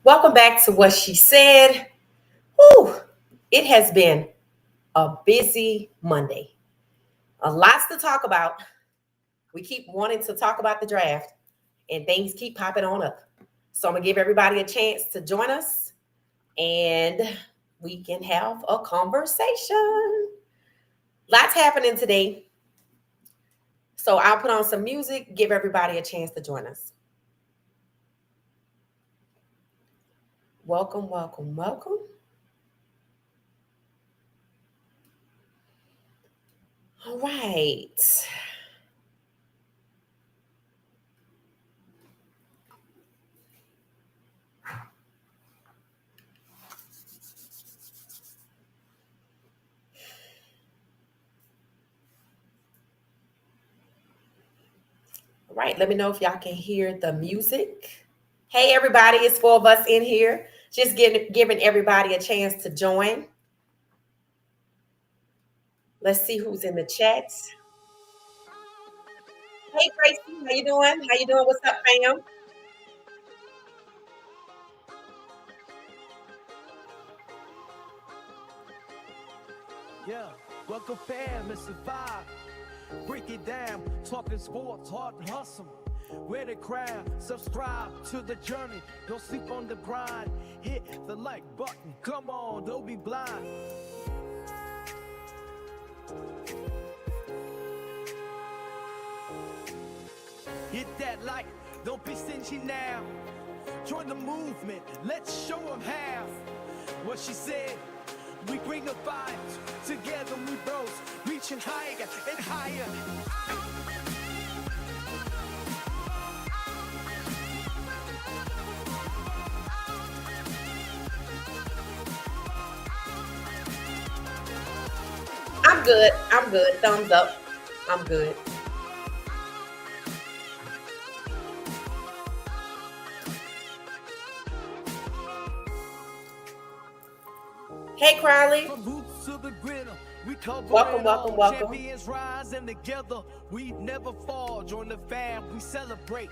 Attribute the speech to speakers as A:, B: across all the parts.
A: Welcome back to What She Said. Whew, it has been a busy Monday. Lots to talk about. We keep wanting to talk about the draft, and things keep popping on up. So I'm going to give everybody a chance to join us, and we can have a conversation. Lots happening today. So I'll put on some music, give everybody a chance to join us. Welcome, welcome, welcome. All right. All right, let me know if y'all can hear the music. Hey, everybody, it's four of us in here. Just giving everybody a chance to join. Let's see who's in the chats. Hey, Gracie, how you doing? How you doing? What's up, fam?
B: Yeah, welcome fam, Mr. Five. Break it down, talking sports, hard and hustle. Wear the crown, subscribe to the journey. Don't sleep on the grind. Hit the like button. Come on, don't be blind. Hit that like, don't be stingy now. Join the movement, let's show them how. What she said, we bring the vibes. Together we rose, reaching higher and higher.
A: I'm good. I'm good. Thumbs up. I'm good. Hey, Crowley.
B: From roots to the griddle, we cover
A: Welcome,
B: it
A: welcome,
B: all.
A: welcome.
B: Champions rising together, we never fall. Join the fam, we celebrate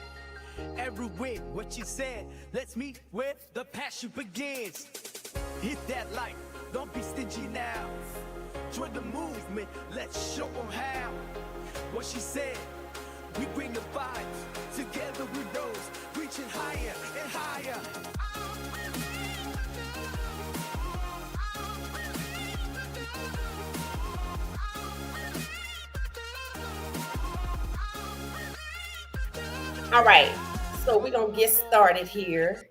B: every win. What she said, let's meet where the passion begins. Hit that like, don't be stingy now. Join the movement, let's show them how. What she said, we bring the vibes. Together we rose, reaching higher and higher.
A: All right. So we're gonna get started here.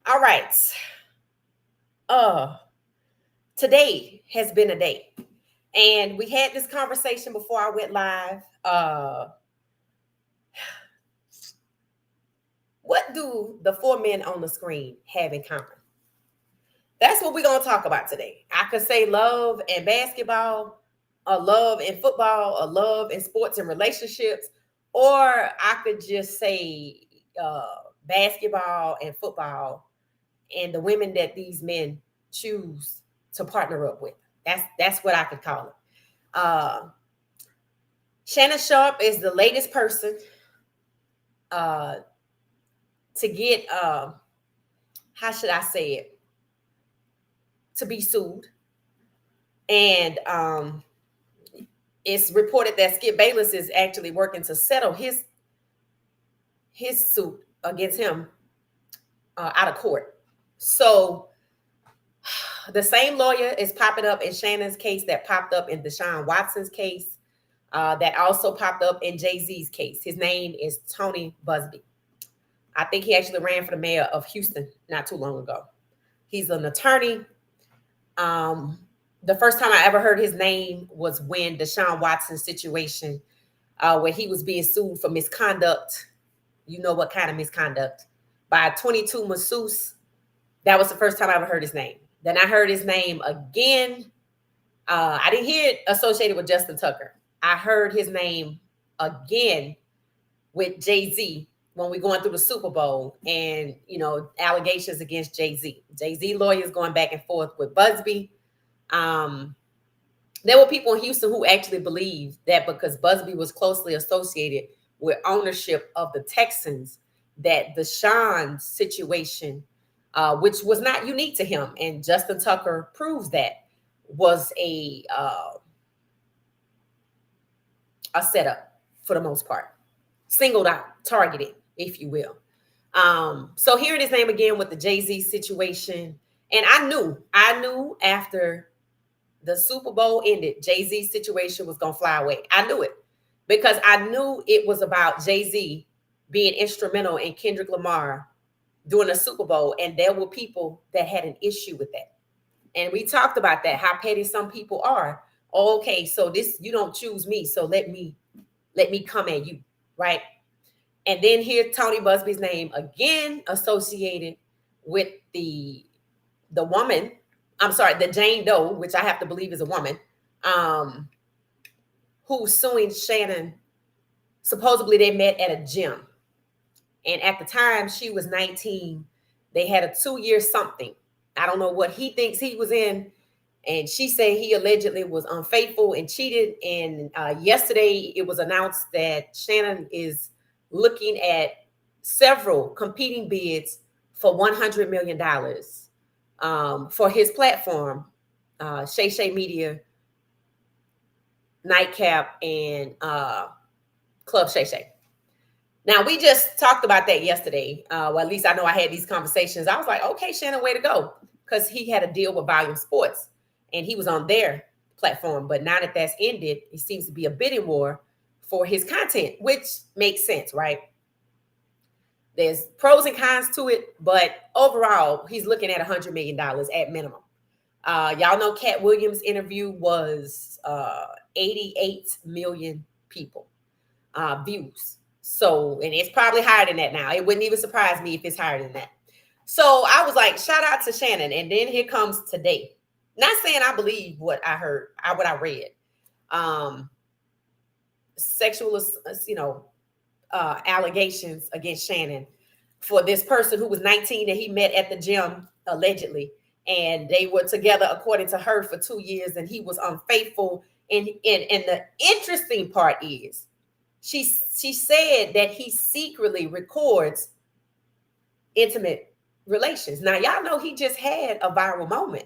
A: All right. Uh Today has been a day. And we had this conversation before I went live. What do the four men on the screen have in common? That's what we're going to talk about today. I could say love and basketball, or love and football, or love and sports and relationships, or I could just say basketball and football and the women that these men choose to partner up with. That's what I could call it. Uh, Shannon Sharp is the latest person uh, to get, how should I say it, to be sued. And it's reported that Skip Bayless is actually working to settle his suit against him out of court. So the same lawyer is popping up in Shannon's case that popped up in Deshaun Watson's case, that also popped up in Jay-Z's case. His name is Tony Busby. I think he actually ran for the mayor of Houston not too long ago. He's an attorney. The first time I ever heard his name was when Deshaun Watson's situation, where he was being sued for misconduct. You know what kind of misconduct? By a 22 masseuse. That was the first time I ever heard his name. Then I heard his name again. I didn't hear it associated with Justin Tucker. I heard his name again with Jay-Z when we going through the Super Bowl and, allegations against Jay-Z. Jay-Z lawyers going back and forth with Busby. There were people in Houston who actually believed that because Busby was closely associated with ownership of the Texans, that Deshaun's situation which was not unique to him. And Justin Tucker proves that was a setup for the most part, singled out, targeted, if you will. So hearing his name again with the Jay-Z situation, and I knew after the Super Bowl ended, Jay-Z's situation was gonna fly away. I knew it because I knew it was about Jay-Z being instrumental in Kendrick Lamar doing a Super Bowl, and there were people that had an issue with that. And we talked about that, how petty some people are. Okay, so this, you don't choose me, so let me come at you, right? And then here Tony Busby's name again associated with the woman, I'm sorry, the Jane Doe, which I have to believe is a woman, who's suing Shannon. Supposedly they met at a gym. And at the time she was 19, they had a 2-year something. I don't know what he thinks he was in. And she said he allegedly was unfaithful and cheated. And yesterday it was announced that Shannon is looking at several competing bids for $100 million for his platform, Shay Shay Media, Nightcap, and Club Shay Shay. Now, we just talked about that yesterday. Well, at least I know I had these conversations. I was like, okay, Shannon, way to go. Because he had a deal with Volume Sports and he was on their platform. But now that that's ended, it seems to be a bidding war for his content, which makes sense, right? There's pros and cons to it, but overall, he's looking at $100 million at minimum. Y'all know Cat Williams' interview was 88 million people views. So, and it's probably higher than that now. It wouldn't even surprise me if it's higher than that. So I was like, shout out to Shannon. And then here comes today. Not saying I believe what I heard, what I read. Sexual, allegations against Shannon for this person who was 19 that he met at the gym, allegedly. And they were together, according to her, for 2 years, and he was unfaithful. And the interesting part is, she said that he secretly records intimate relations. Now, y'all know he just had a viral moment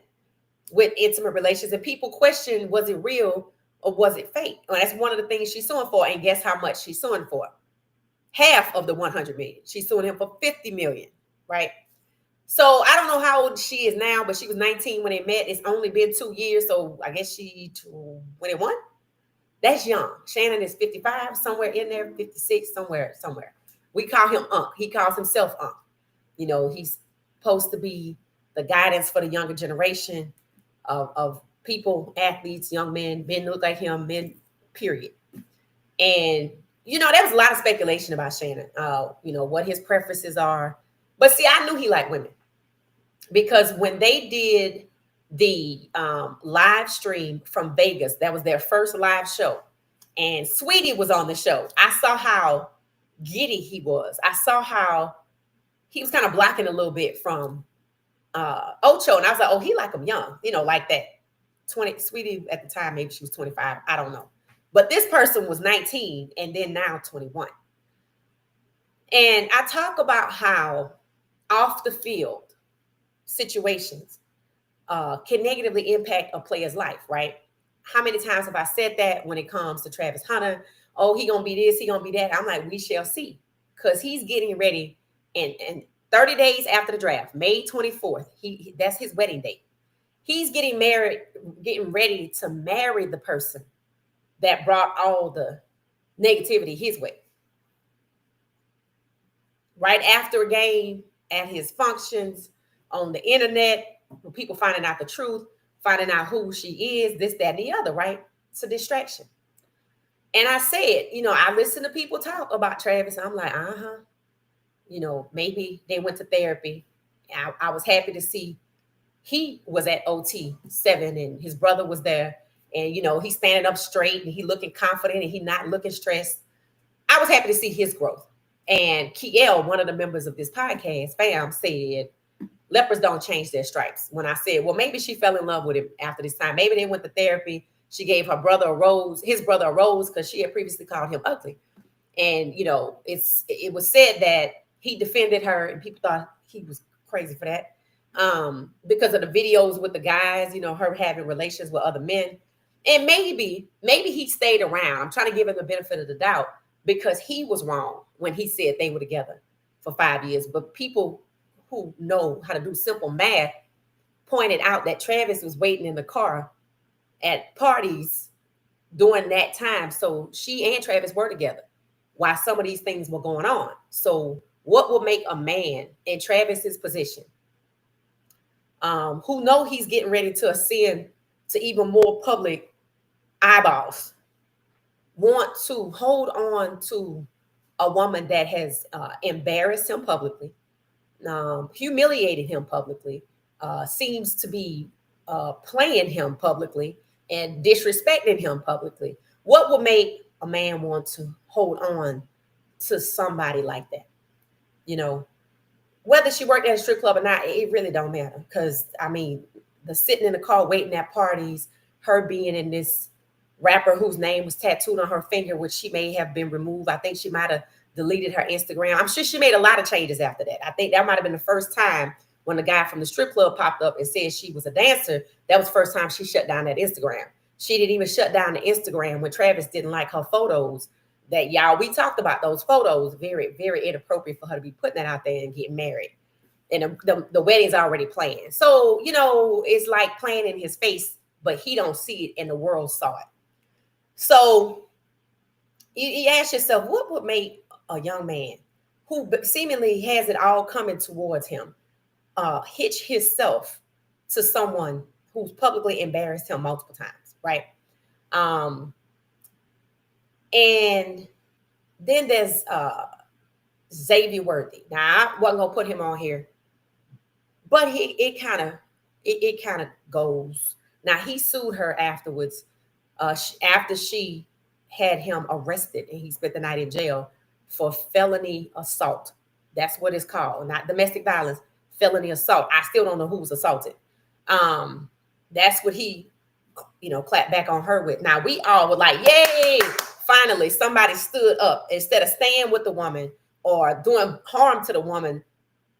A: with intimate relations, and people question, was it real or was it fake? Well, that's one of the things she's suing for. And guess how much she's suing for? Half of the 100 million. She's suing him for 50 million, right? So I don't know how old she is now, but she was 19 when they met. It's only been 2 years, so I guess she 21. That's young. Shannon is 55, somewhere in there, 56, somewhere. We call him Unc. He calls himself Unc. You know, he's supposed to be the guidance for the younger generation of people, athletes, young men look like him, men, period. And, there was a lot of speculation about Shannon, what his preferences are. But see, I knew he liked women because when they did the live stream from Vegas, that was their first live show, and Sweetie was on the show. I saw how giddy he was. I saw how he was kind of blocking a little bit from Ocho, and I was like, oh, he like him young, like that. 20 Sweetie at the time, maybe she was 25. I don't know, but this person was 19 and then now 21. And I talk about how off the field situations can negatively impact a player's life, right? How many times have I said that when it comes to Travis Hunter? Oh, he gonna be this, he gonna be that. I'm like, we shall see, because he's getting ready, and 30 days after the draft, May 24th, that's his wedding date. He's getting ready to marry the person that brought all the negativity his way. Right after a game, at his functions, on the internet, people finding out the truth, finding out who she is, this, that, and the other, right? It's a distraction. And I said, I listen to people talk about Travis. I'm like, maybe they went to therapy. I was happy to see he was at OT 7 and his brother was there. And, he's standing up straight and he looking confident and he not looking stressed. I was happy to see his growth. And Kiel, one of the members of this podcast, fam, said, lepers don't change their stripes. When I said, well, maybe she fell in love with him after this time. Maybe they went to therapy. She gave his brother a rose, because she had previously called him ugly. And, it was said that he defended her and people thought he was crazy for that. Because of the videos with the guys, her having relations with other men. And maybe he stayed around. I'm trying to give him the benefit of the doubt because he was wrong when he said they were together for 5 years. But people who know how to do simple math pointed out that Travis was waiting in the car at parties during that time. So she and Travis were together while some of these things were going on. So what will make a man in Travis's position, who know he's getting ready to ascend to even more public eyeballs, want to hold on to a woman that has embarrassed him publicly, humiliated him publicly, seems to be playing him publicly and disrespecting him publicly? What will make a man want to hold on to somebody like that? Whether she worked at a strip club or not, it really don't matter. Because, the sitting in the car waiting at parties, her being in this rapper whose name was tattooed on her finger, which she may have been removed. I think she might have deleted her Instagram. I'm sure she made a lot of changes after that. I think that might have been the first time when the guy from the strip club popped up and said she was a dancer. That was the first time she shut down that Instagram. She didn't even shut down the Instagram when Travis didn't like her photos. That, y'all, we talked about those photos. Very, very inappropriate for her to be putting that out there and getting married. And the wedding's already planned. So, it's like playing in his face, but he don't see it and the world saw it. So you ask yourself, what would make a young man who seemingly has it all coming towards him hitch himself to someone who's publicly embarrassed him multiple times, right? And then there's Xavier Worthy. Now, I wasn't gonna put him on here, but it kind of goes. Now, he sued her afterwards, after she had him arrested, and he spent the night in jail for felony assault. That's what it's called, not domestic violence, felony assault. I still don't know who was assaulted. That's what he, clapped back on her with. Now, we all were like, yay, finally, somebody stood up. Instead of staying with the woman or doing harm to the woman,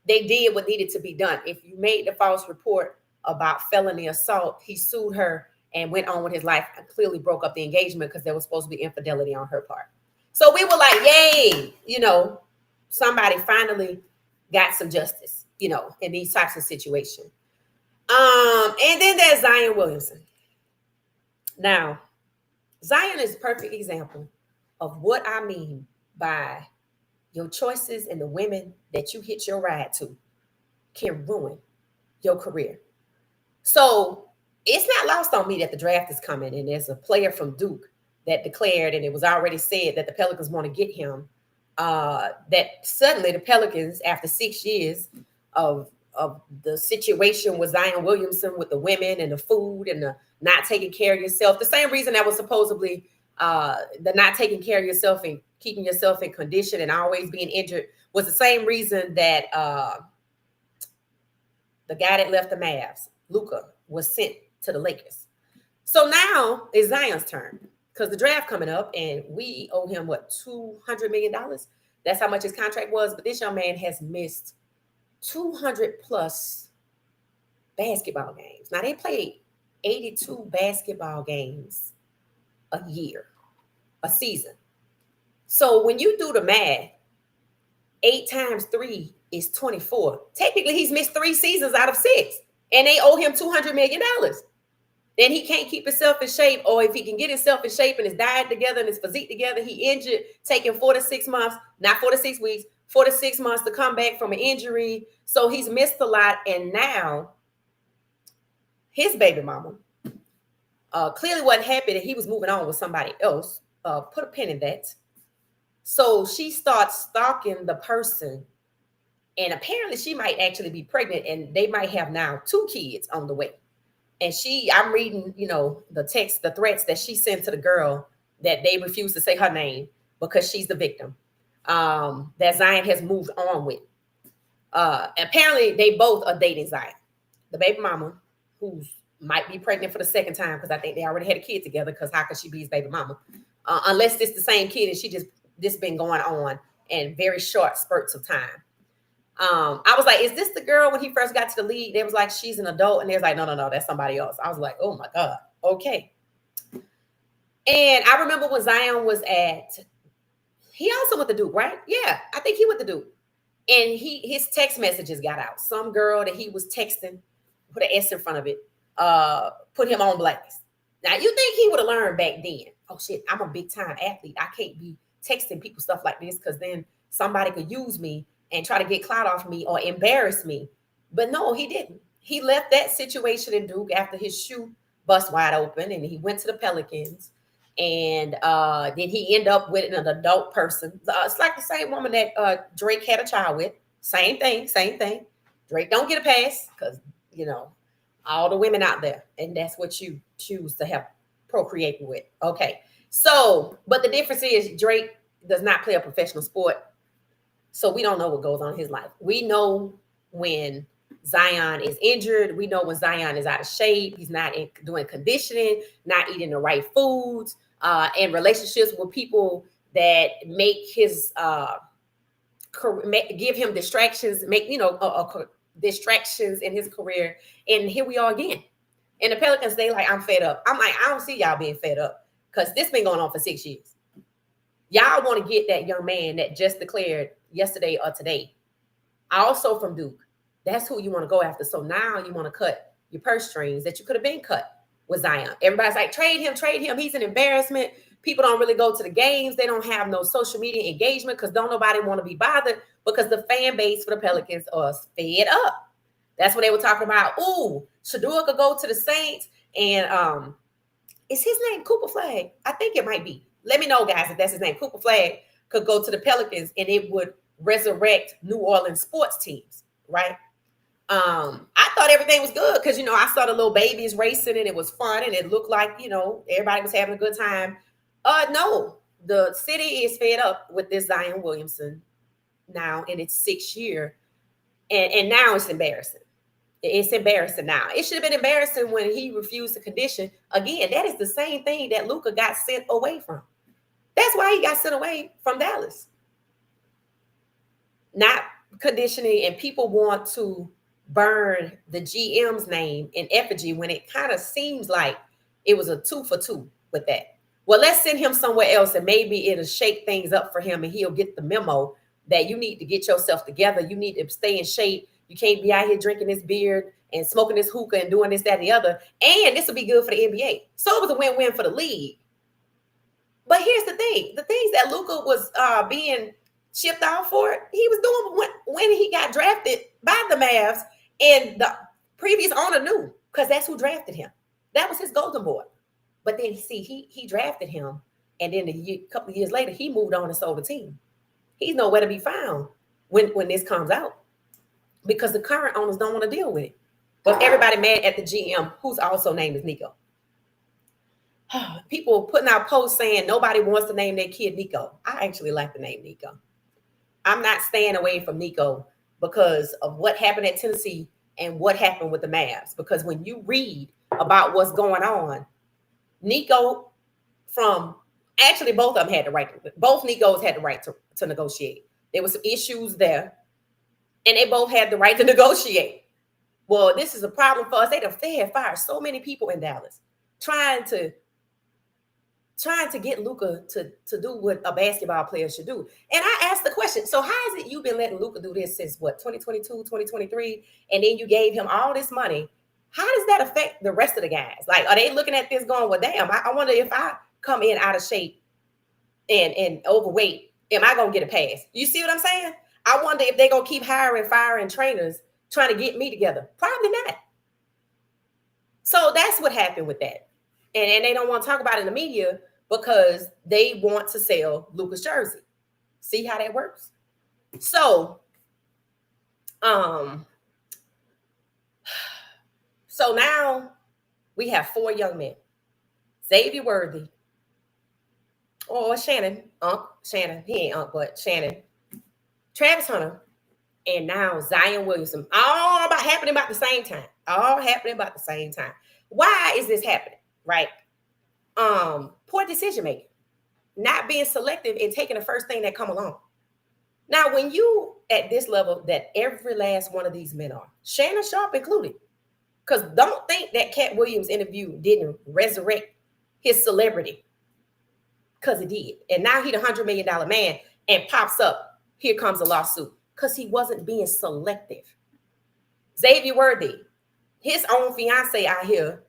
A: they did what needed to be done. If you made the false report about felony assault, he sued her and went on with his life and clearly broke up the engagement because there was supposed to be infidelity on her part. So we were like, yay, somebody finally got some justice, in these types of situations. And then there's Zion Williamson. Now, Zion is a perfect example of what I mean by your choices and the women that you hitch your ride to can ruin your career. So it's not lost on me that the draft is coming, and there's a player from Duke that declared, and it was already said that the Pelicans want to get him. That suddenly the Pelicans, after 6 years of the situation with Zion Williamson, with the women and the food and the not taking care of yourself, the same reason that was supposedly the not taking care of yourself and keeping yourself in condition and always being injured was the same reason that the guy that left the Mavs, Luka, was sent to the Lakers. So now it's Zion's turn because the draft coming up and we owe him, what, $200 million? That's how much his contract was. But this young man has missed 200 plus basketball games. Now, they played 82 basketball games a year, a season. So when you do the math, 8 times 3 is 24. Technically, he's missed 3 seasons out of 6, and they owe him $200 million. Then he can't keep himself in shape, or if he can get himself in shape and his diet together and his physique together, he injured, taking 4 to 6 months, not 4 to 6 weeks, 4 to 6 months to come back from an injury. So he's missed a lot, and now his baby mama clearly wasn't happy that he was moving on with somebody else. Put a pin in that. So she starts stalking the person, and apparently she might actually be pregnant, and they might have now 2 kids on the way. And I'm reading, the threats that she sent to the girl that they refuse to say her name because she's the victim, that Zion has moved on with. Apparently they both are dating Zion. The baby mama, who might be pregnant for the second time, because I think they already had a kid together, because how could she be his baby mama? Unless it's the same kid and this been going on in very short spurts of time. I was like, is this the girl when he first got to the league? They was like, she's an adult. And they was like, no, that's somebody else. I was like, oh my God. Okay. And I remember when Zion was he also went to Duke, right? Yeah, I think he went to Duke. And his text messages got out. Some girl that he was texting, put an S in front of it, put him on blast. Now you think he would have learned back then? Oh shit, I'm a big time athlete. I can't be texting people stuff like this because then somebody could use me and try to get clout off me or embarrass me. But no, he didn't. He left that situation in Duke after his shoe bust wide open, and he went to the Pelicans. And then he ended up with an adult person. It's like the same woman that Drake had a child with. Same thing. Drake don't get a pass because, all the women out there. And that's what you choose to have procreating with. Okay. So, but the difference is Drake does not play a professional sport. So we don't know what goes on in his life. We know when Zion is injured. We know when Zion is out of shape. He's not doing conditioning, not eating the right foods, and relationships with people that make his give him distractions, make distractions in his career. And here we are again. And the Pelicans, they like, I'm fed up. I'm like, I don't see y'all being fed up because this been going on for 6 years. Y'all want to get that young man that just declared yesterday or today, also from Duke. That's who you want to go after. So now you want to cut your purse strings that you could have been cut with Zion. Everybody's like, trade him. He's an embarrassment. People don't really go to the games. They don't have no social media engagement because don't nobody want to be bothered because the fan base for the Pelicans are fed up. That's what they were talking about. Ooh, Shedeur could go to the Saints. And is his name Cooper Flag? I think it might be. Let me know, guys, if that's his name. Cooper Flag could go to the Pelicans and it would resurrect New Orleans sports teams, right? I thought everything was good because, I saw the little babies racing and it was fun and it looked like, everybody was having a good time. No, the city is fed up with this Zion Williamson now in its 6th year. And now it's embarrassing. It's embarrassing now. It should have been embarrassing when he refused to condition. Again, that is the same thing that Luka got sent away from. That's why he got sent away from Dallas. Not conditioning, and people want to burn the GM's name in effigy when it kind of seems like it was a 2 for 2 with that. Well, let's send him somewhere else and maybe it'll shake things up for him and he'll get the memo that you need to get yourself together. You need to stay in shape. You can't be out here drinking this beer and smoking this hookah and doing this, that, and the other. And this will be good for the NBA. So it was a win-win for the league. But here's the thing. The things that Luka was being shipped out for, he was doing when he got drafted by the Mavs, and the previous owner knew because that's who drafted him. That was his golden boy. But then, see, he drafted him, and then a couple of years later, he moved on and sold the team. He's nowhere to be found when this comes out because the current owners don't want to deal with it. But everybody mad at the GM, whose also name is Nico. People putting out posts saying nobody wants to name their kid Nico. I actually like the name Nico. I'm not staying away from Nico because of what happened at Tennessee and what happened with the Mavs. Because when you read about what's going on, Nico actually both of them had the right. Both Nicos had the right to negotiate. There were some issues there, and they both had the right to negotiate. Well, this is a problem for us. They had fired so many people in Dallas trying to get Luka to do what a basketball player should do. And I asked the question, so how is it you've been letting Luka do this since 2022, 2023, and then you gave him all this money? How does that affect the rest of the guys? Like, are they looking at this going, well, damn, I wonder if I come in out of shape and overweight, am I going to get a pass? You see what I'm saying? I wonder if they're going to keep firing trainers trying to get me together. Probably not. So that's what happened with that. And they don't want to talk about it in the media because they want to sell Luka's jersey. See how that works? So, so now we have 4 young men. Xavier Worthy. Or Shannon. Shannon. He ain't but Shannon. Travis Hunter. And now Zion Williamson. All happening about the same time. Why is this happening? Right? Poor decision making, not being selective and taking the first thing that come along. Now, when you at this level that every last one of these men are, Shannon Sharpe included. Because don't think that Cat Williams interview didn't resurrect his celebrity, because it did. And now he's $100 million man and pops up, here comes a lawsuit, because he wasn't being selective. Xavier Worthy, his own fiance out here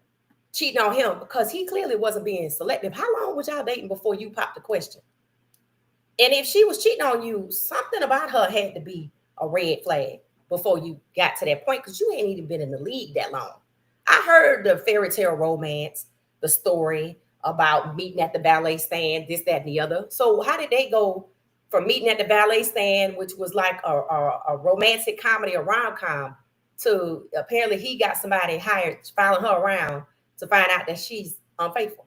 A: cheating on him because he clearly wasn't being selective. How long was y'all dating before you popped the question? And if she was cheating on you, something about her had to be a red flag before you got to that point, because you ain't even been in the league that long. I heard the fairy tale romance, the story about meeting at the ballet stand, this, that, and the other. So how did they go from meeting at the ballet stand, which was like a romantic comedy, a rom-com, to apparently he got somebody hired following her around to find out that she's unfaithful?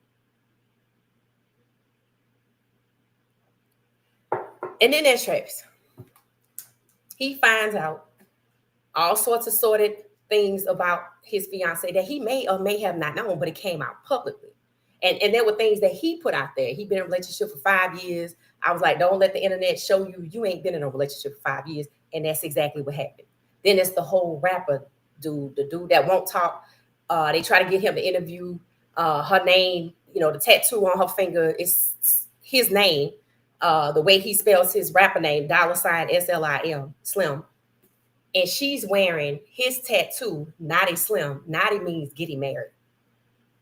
A: And then there's Travis. He finds out all sorts of sordid things about his fiance that he may or may have not known, but it came out publicly. And there were things that he put out there. He'd been in a relationship for 5 years. I was like, don't let the internet show you ain't been in a relationship for 5 years. And that's exactly what happened. Then it's the whole rapper dude, the dude that won't talk. They try to get him to interview. Her name, the tattoo on her finger is his name. The way he spells his rapper name, $SLIM, Slim. And she's wearing his tattoo, Naughty Slim. Naughty means getting married.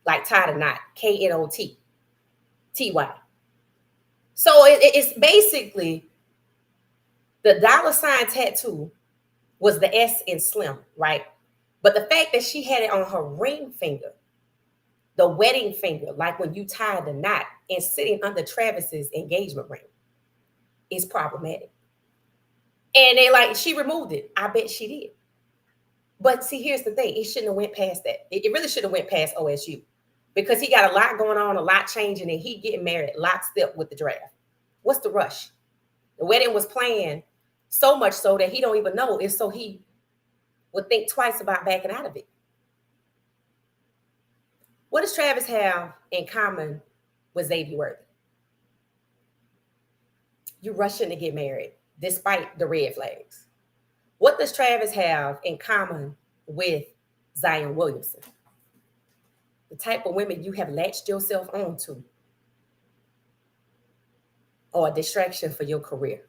A: Like tie the knot, KNOT, TY. So it's basically the $ tattoo was the S in Slim, right? But the fact that she had it on her ring finger, the wedding finger, like when you tie the knot, and sitting under Travis's engagement ring, is problematic. And she removed it. I bet she did. But see, here's the thing. It shouldn't have went past that. It really should have went past OSU, because he got a lot going on, a lot changing, and he getting married lockstep with the draft. What's the rush? The wedding was planned so much so that he don't even know if so he would think twice about backing out of it. What does Travis have in common with Xavier Worthy? You rushing to get married despite the red flags. What does Travis have in common with Zion Williamson? The type of women you have latched yourself onto, or a distraction for your career.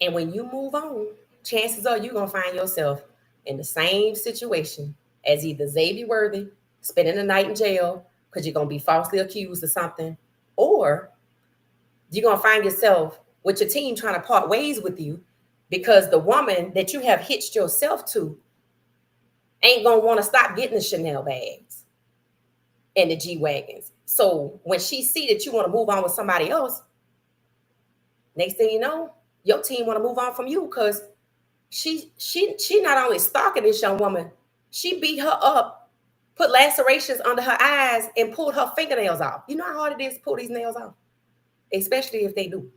A: And when you move on, chances are you're going to find yourself in the same situation as either Xavier Worthy, spending the night in jail because you're going to be falsely accused of something, or you're going to find yourself with your team trying to part ways with you because the woman that you have hitched yourself to ain't going to want to stop getting the Chanel bags and the G-Wagons. So when she see that you want to move on with somebody else, next thing you know, your team want to move on from you because she not only stalking this young woman, she beat her up, put lacerations under her eyes, and pulled her fingernails off. You know how hard it is to pull these nails off? Especially if they do.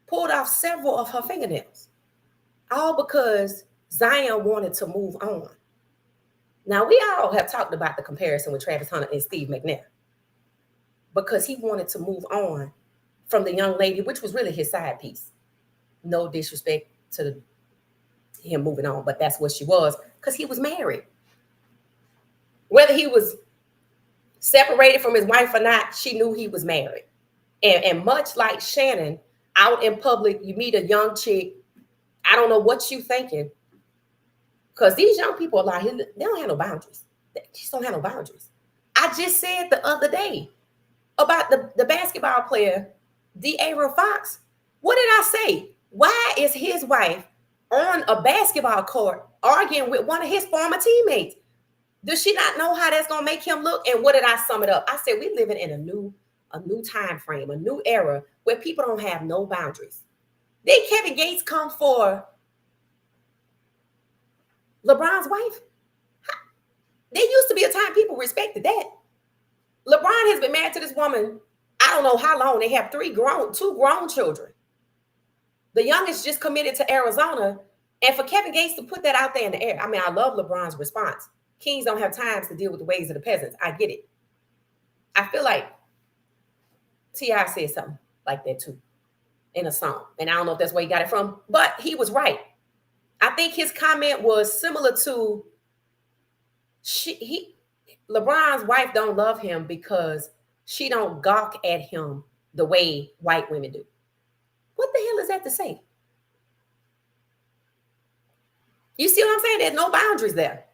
A: Pulled off several of her fingernails. All because Zion wanted to move on. Now, we all have talked about the comparison with Travis Hunter and Steve McNair, because he wanted to move on from the young lady, which was really his side piece. No disrespect to him moving on, but that's what she was, because he was married. Whether he was separated from his wife or not, she knew he was married. And much like Shannon, out in public, you meet a young chick, I don't know what you thinking, because these young people are like, they don't have no boundaries. They just don't have no boundaries. I just said the other day about the basketball player, De'Aaron Fox. What did I say? Why is his wife on a basketball court arguing with one of his former teammates? Does she not know how that's going to make him look? And what did I sum it up? I said, we're living in a new time frame, a new era where people don't have no boundaries. Did Kevin Gates come for LeBron's wife? There used to be a time people respected that. LeBron has been married to this woman, I don't know how long. They have two grown children. The youngest just committed to Arizona. And for Kevin Gates to put that out there in the air, I mean, I love LeBron's response. Kings don't have time to deal with the ways of the peasants. I get it. I feel like T.I. said something like that too. in a song. And I don't know if that's where he got it from, but he was right. I think his comment was similar to LeBron's wife don't love him because she don't gawk at him the way white women do. What the hell is that to say? You see what I'm saying? There's no boundaries there.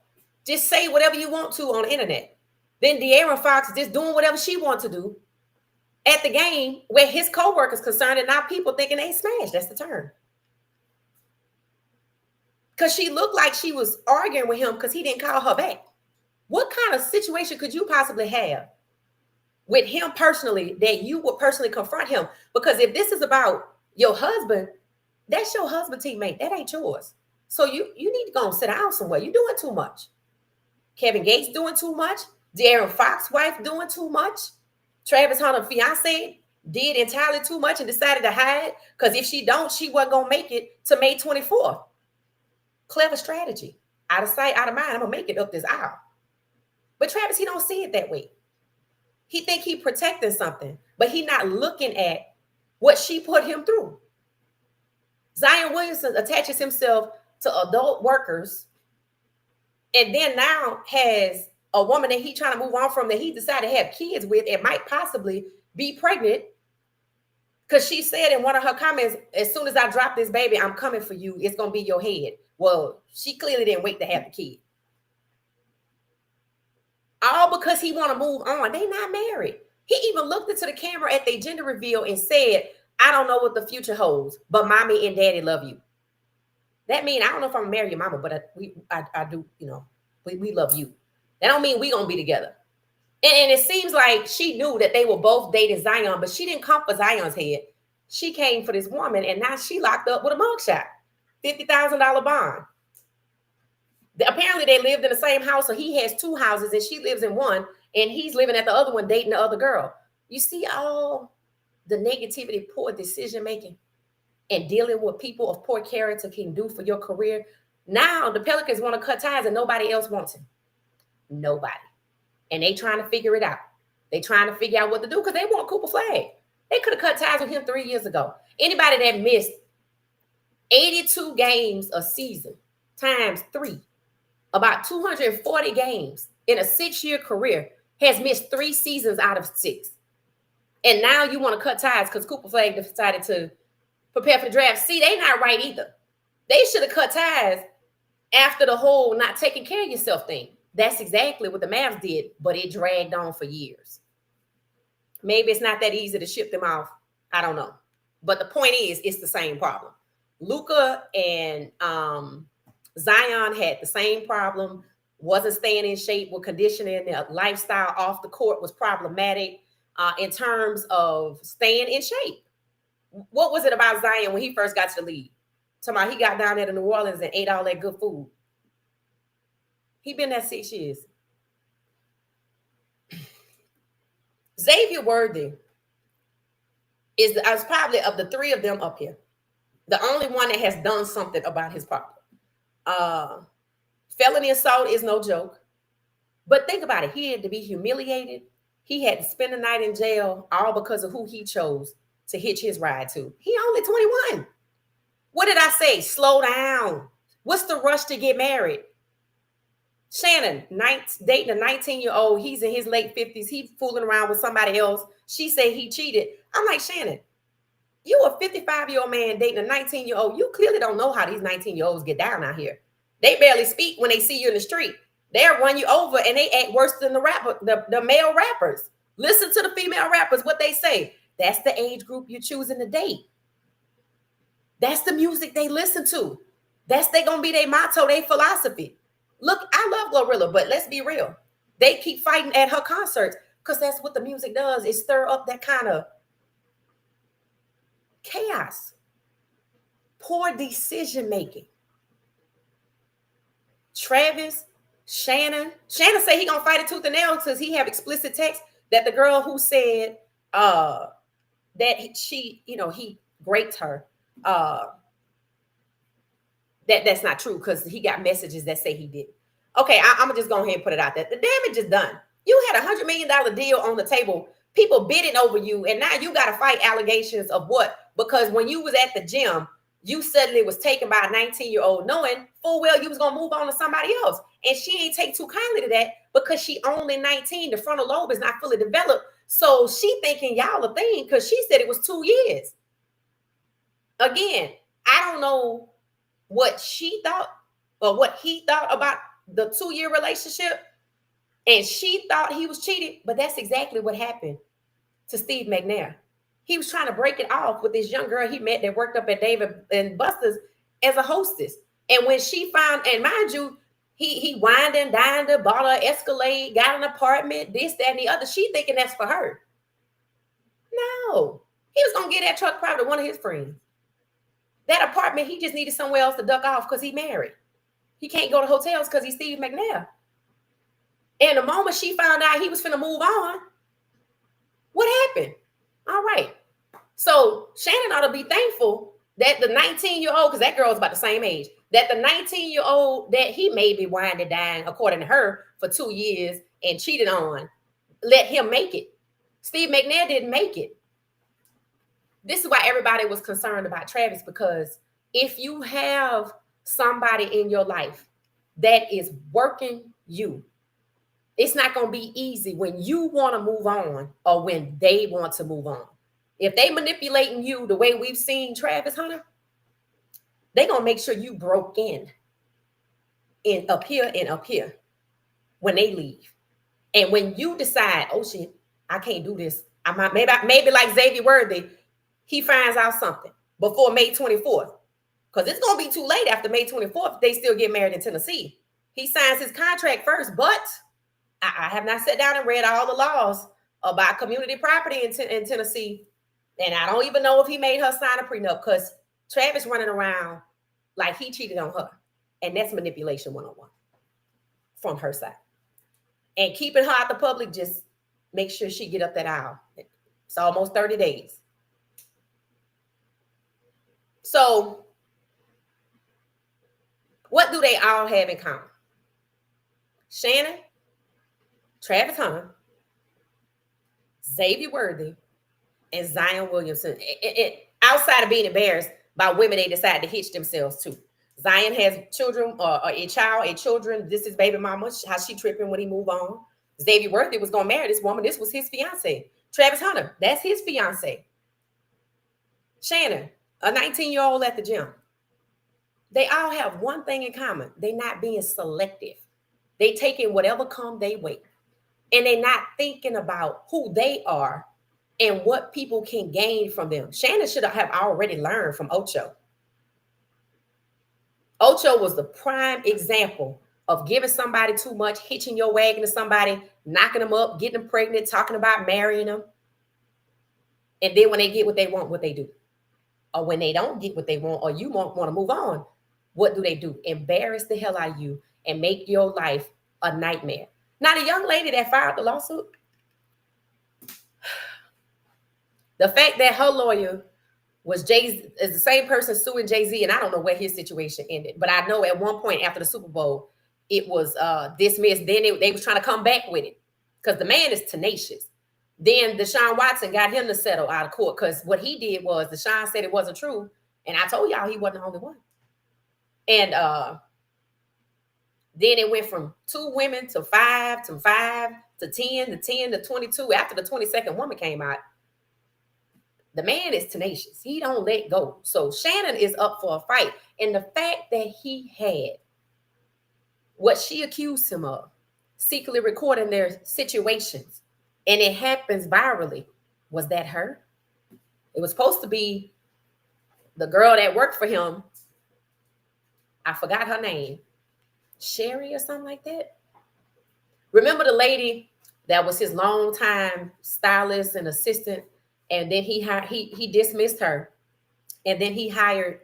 A: Just say whatever you want to on the internet. Then De'Aaron Fox just doing whatever she wants to do at the game where his co-workers concerned and not people thinking they smashed. That's the term. Because she looked like she was arguing with him because he didn't call her back. What kind of situation could you possibly have with him personally that you would personally confront him? Because if this is about your husband, that's your husband teammate. That ain't yours. So you need to go and sit down somewhere. You're doing too much. Kevin Gates doing too much. De'Aaron Fox wife doing too much. Travis Hunter fiance did entirely too much and decided to hide because if she don't, she wasn't going to make it to May 24th. Clever strategy. Out of sight, out of mind. I'm going to make it up this aisle. But Travis, he don't see it that way. He think he protecting something, but he not looking at what she put him through. Zion Williamson attaches himself to adult workers and then now has a woman that he trying to move on from that he decided to have kids with and might possibly be pregnant because she said in one of her comments, as soon as I drop this baby, I'm coming for you. It's going to be your head. Well, she clearly didn't wait to have the kid. All because he want to move on. They not married. He even looked into the camera at their gender reveal and said, I don't know what the future holds, but mommy and daddy love you. That means I don't know if I'm gonna marry your mama, but I do, we love you. That don't mean we gonna be together. And it seems like she knew that they were both dating Zion, but she didn't come for Zion's head. She came for this woman, and now she locked up with a mugshot, $50,000 bond. Apparently, they lived in the same house, so he has two houses, and she lives in one, and he's living at the other one, dating the other girl. You see all the negativity, poor decision making, and dealing with people of poor character can do for your career. Now the Pelicans want to cut ties, and nobody else wants him. Nobody. And they trying to figure it out. They trying to figure out what to do because they want Cooper Flagg. They could have cut ties with him 3 years ago. Anybody that missed 82 games a season times 3, about 240 games in a 6-year career, has missed 3 seasons out of 6. And now you want to cut ties because Cooper Flagg decided to prepare for the draft. See, they not right either. They should have cut ties after the whole not taking care of yourself thing. That's exactly what the Mavs did, but it dragged on for years. Maybe it's not that easy to ship them off. I don't know. But the point is, it's the same problem. Luka and Zion had the same problem, wasn't staying in shape with conditioning. Their lifestyle off the court was problematic in terms of staying in shape. What was it about Zion when he first got to the league? Talking about he got down there to New Orleans and ate all that good food. He been there 6 years. Xavier Worthy is probably of the 3 of them up here, the only one that has done something about his problem. Felony assault is no joke. But think about it. He had to be humiliated. He had to spend the night in jail all because of who he chose to hitch his ride to. He only 21. What did I say? Slow down. What's the rush to get married? Shannon, dating a 19-year-old. He's in his late 50s. He's fooling around with somebody else. She said he cheated. I'm like, Shannon, you a 55-year-old man dating a 19-year-old. You clearly don't know how these 19-year-olds get down out here. They barely speak when they see you in the street. They'll run you over and they act worse than the male rappers. Listen to the female rappers, what they say. That's the age group you're choosing to date. That's the music they listen to. That's gonna be their motto, their philosophy. Look, I love Glorilla, but let's be real. They keep fighting at her concerts because that's what the music does. It stir up that kind of chaos. Poor decision making. Travis, Shannon say he gonna fight it tooth and nail because he have explicit text that the girl who said that she, he raped her. That's not true because he got messages that say he did. Okay, I'm just going ahead and put it out there. The damage is done. You had $100 million deal on the table people bidding over you, and now you got to fight allegations of what? Because when you was at the gym, you suddenly was taken by a 19-year-old, knowing full well you was gonna move on to somebody else, and she ain't take too kindly to that because she only 19. The frontal lobe is not fully developed, so she thinking y'all a thing because she said it was 2 years. Again, I don't know what she thought or what he thought about the 2-year relationship, and she thought he was cheated, but that's exactly what happened to Steve McNair. He was trying to break it off with this young girl he met that worked up at Dave and Buster's as a hostess. And when she found, and mind you, he wined and dined her, bought her Escalade, got an apartment, this, that, and the other. She thinking that's for her. No, he was gonna get that truck probably to one of his friends. That apartment, he just needed somewhere else to duck off because he married. He can't go to hotels because he's Steve McNair. And the moment she found out he was finna move on, what happened? All right. So Shannon ought to be thankful that the 19-year-old, because that girl's about the same age, that the 19-year-old that he may be winding down, according to her, for 2 years and cheated on, let him make it. Steve McNair didn't make it. This is why everybody was concerned about Travis, because if you have somebody in your life that is working you, it's not going to be easy when you want to move on or when they want to move on. If they manipulating you the way we've seen Travis Hunter, they're going to make sure you broke in up here and up here when they leave. And when you decide, oh shit, I can't do this. I might maybe like Xavier Worthy, he finds out something before May 24th. Because it's going to be too late after May 24th if they still get married in Tennessee. He signs his contract first, but I have not sat down and read all the laws about community property in Tennessee. And I don't even know if he made her sign a prenup, because Travis running around like he cheated on her. And that's manipulation 101 from her side. And keeping her out the public, just make sure she get up that aisle. It's almost 30 days. So what do they all have in common? Shannon, Travis Hunter, Xavier Worthy, and Zion Williamson. Outside of being embarrassed by women they decide to hitch themselves to. Zion has children, children. This is baby mama, how she tripping when he move on. Xavier Worthy was going to marry this woman. This was his fiance. Travis Hunter, that's his fiance. Shannon, a 19-year-old at the gym. They all have one thing in common. They're not being selective. They taking whatever come they way. And they're not thinking about who they are and what people can gain from them. Shannon should have already learned from Ocho. Ocho was the prime example of giving somebody too much, hitching your wagon to somebody, knocking them up, getting them pregnant, talking about marrying them. And then when they get what they want, what they do. Or when they don't get what they want, or you want to move on, what do? Embarrass the hell out of you and make your life a nightmare. Now, the young lady that filed the lawsuit, the fact that her lawyer was is the same person suing Jay-Z, and I don't know where his situation ended, but I know at one point after the Super Bowl, it was dismissed. Then they was trying to come back with it because the man is tenacious. Then Deshaun Watson got him to settle out of court because what he did was Deshaun said it wasn't true, and I told y'all he wasn't the only one. And then it went from 2 women to 5 to 5 to 10 to 10 to 22. After the 22nd woman came out, the man is tenacious. He don't let go. So Shannon is up for a fight. And the fact that he had what she accused him of, secretly recording their situations, and it happens virally, was that her? It was supposed to be the girl that worked for him. I forgot her name. Sherry or something like that. Remember the lady that was his longtime stylist and assistant, and then he dismissed her, and then he hired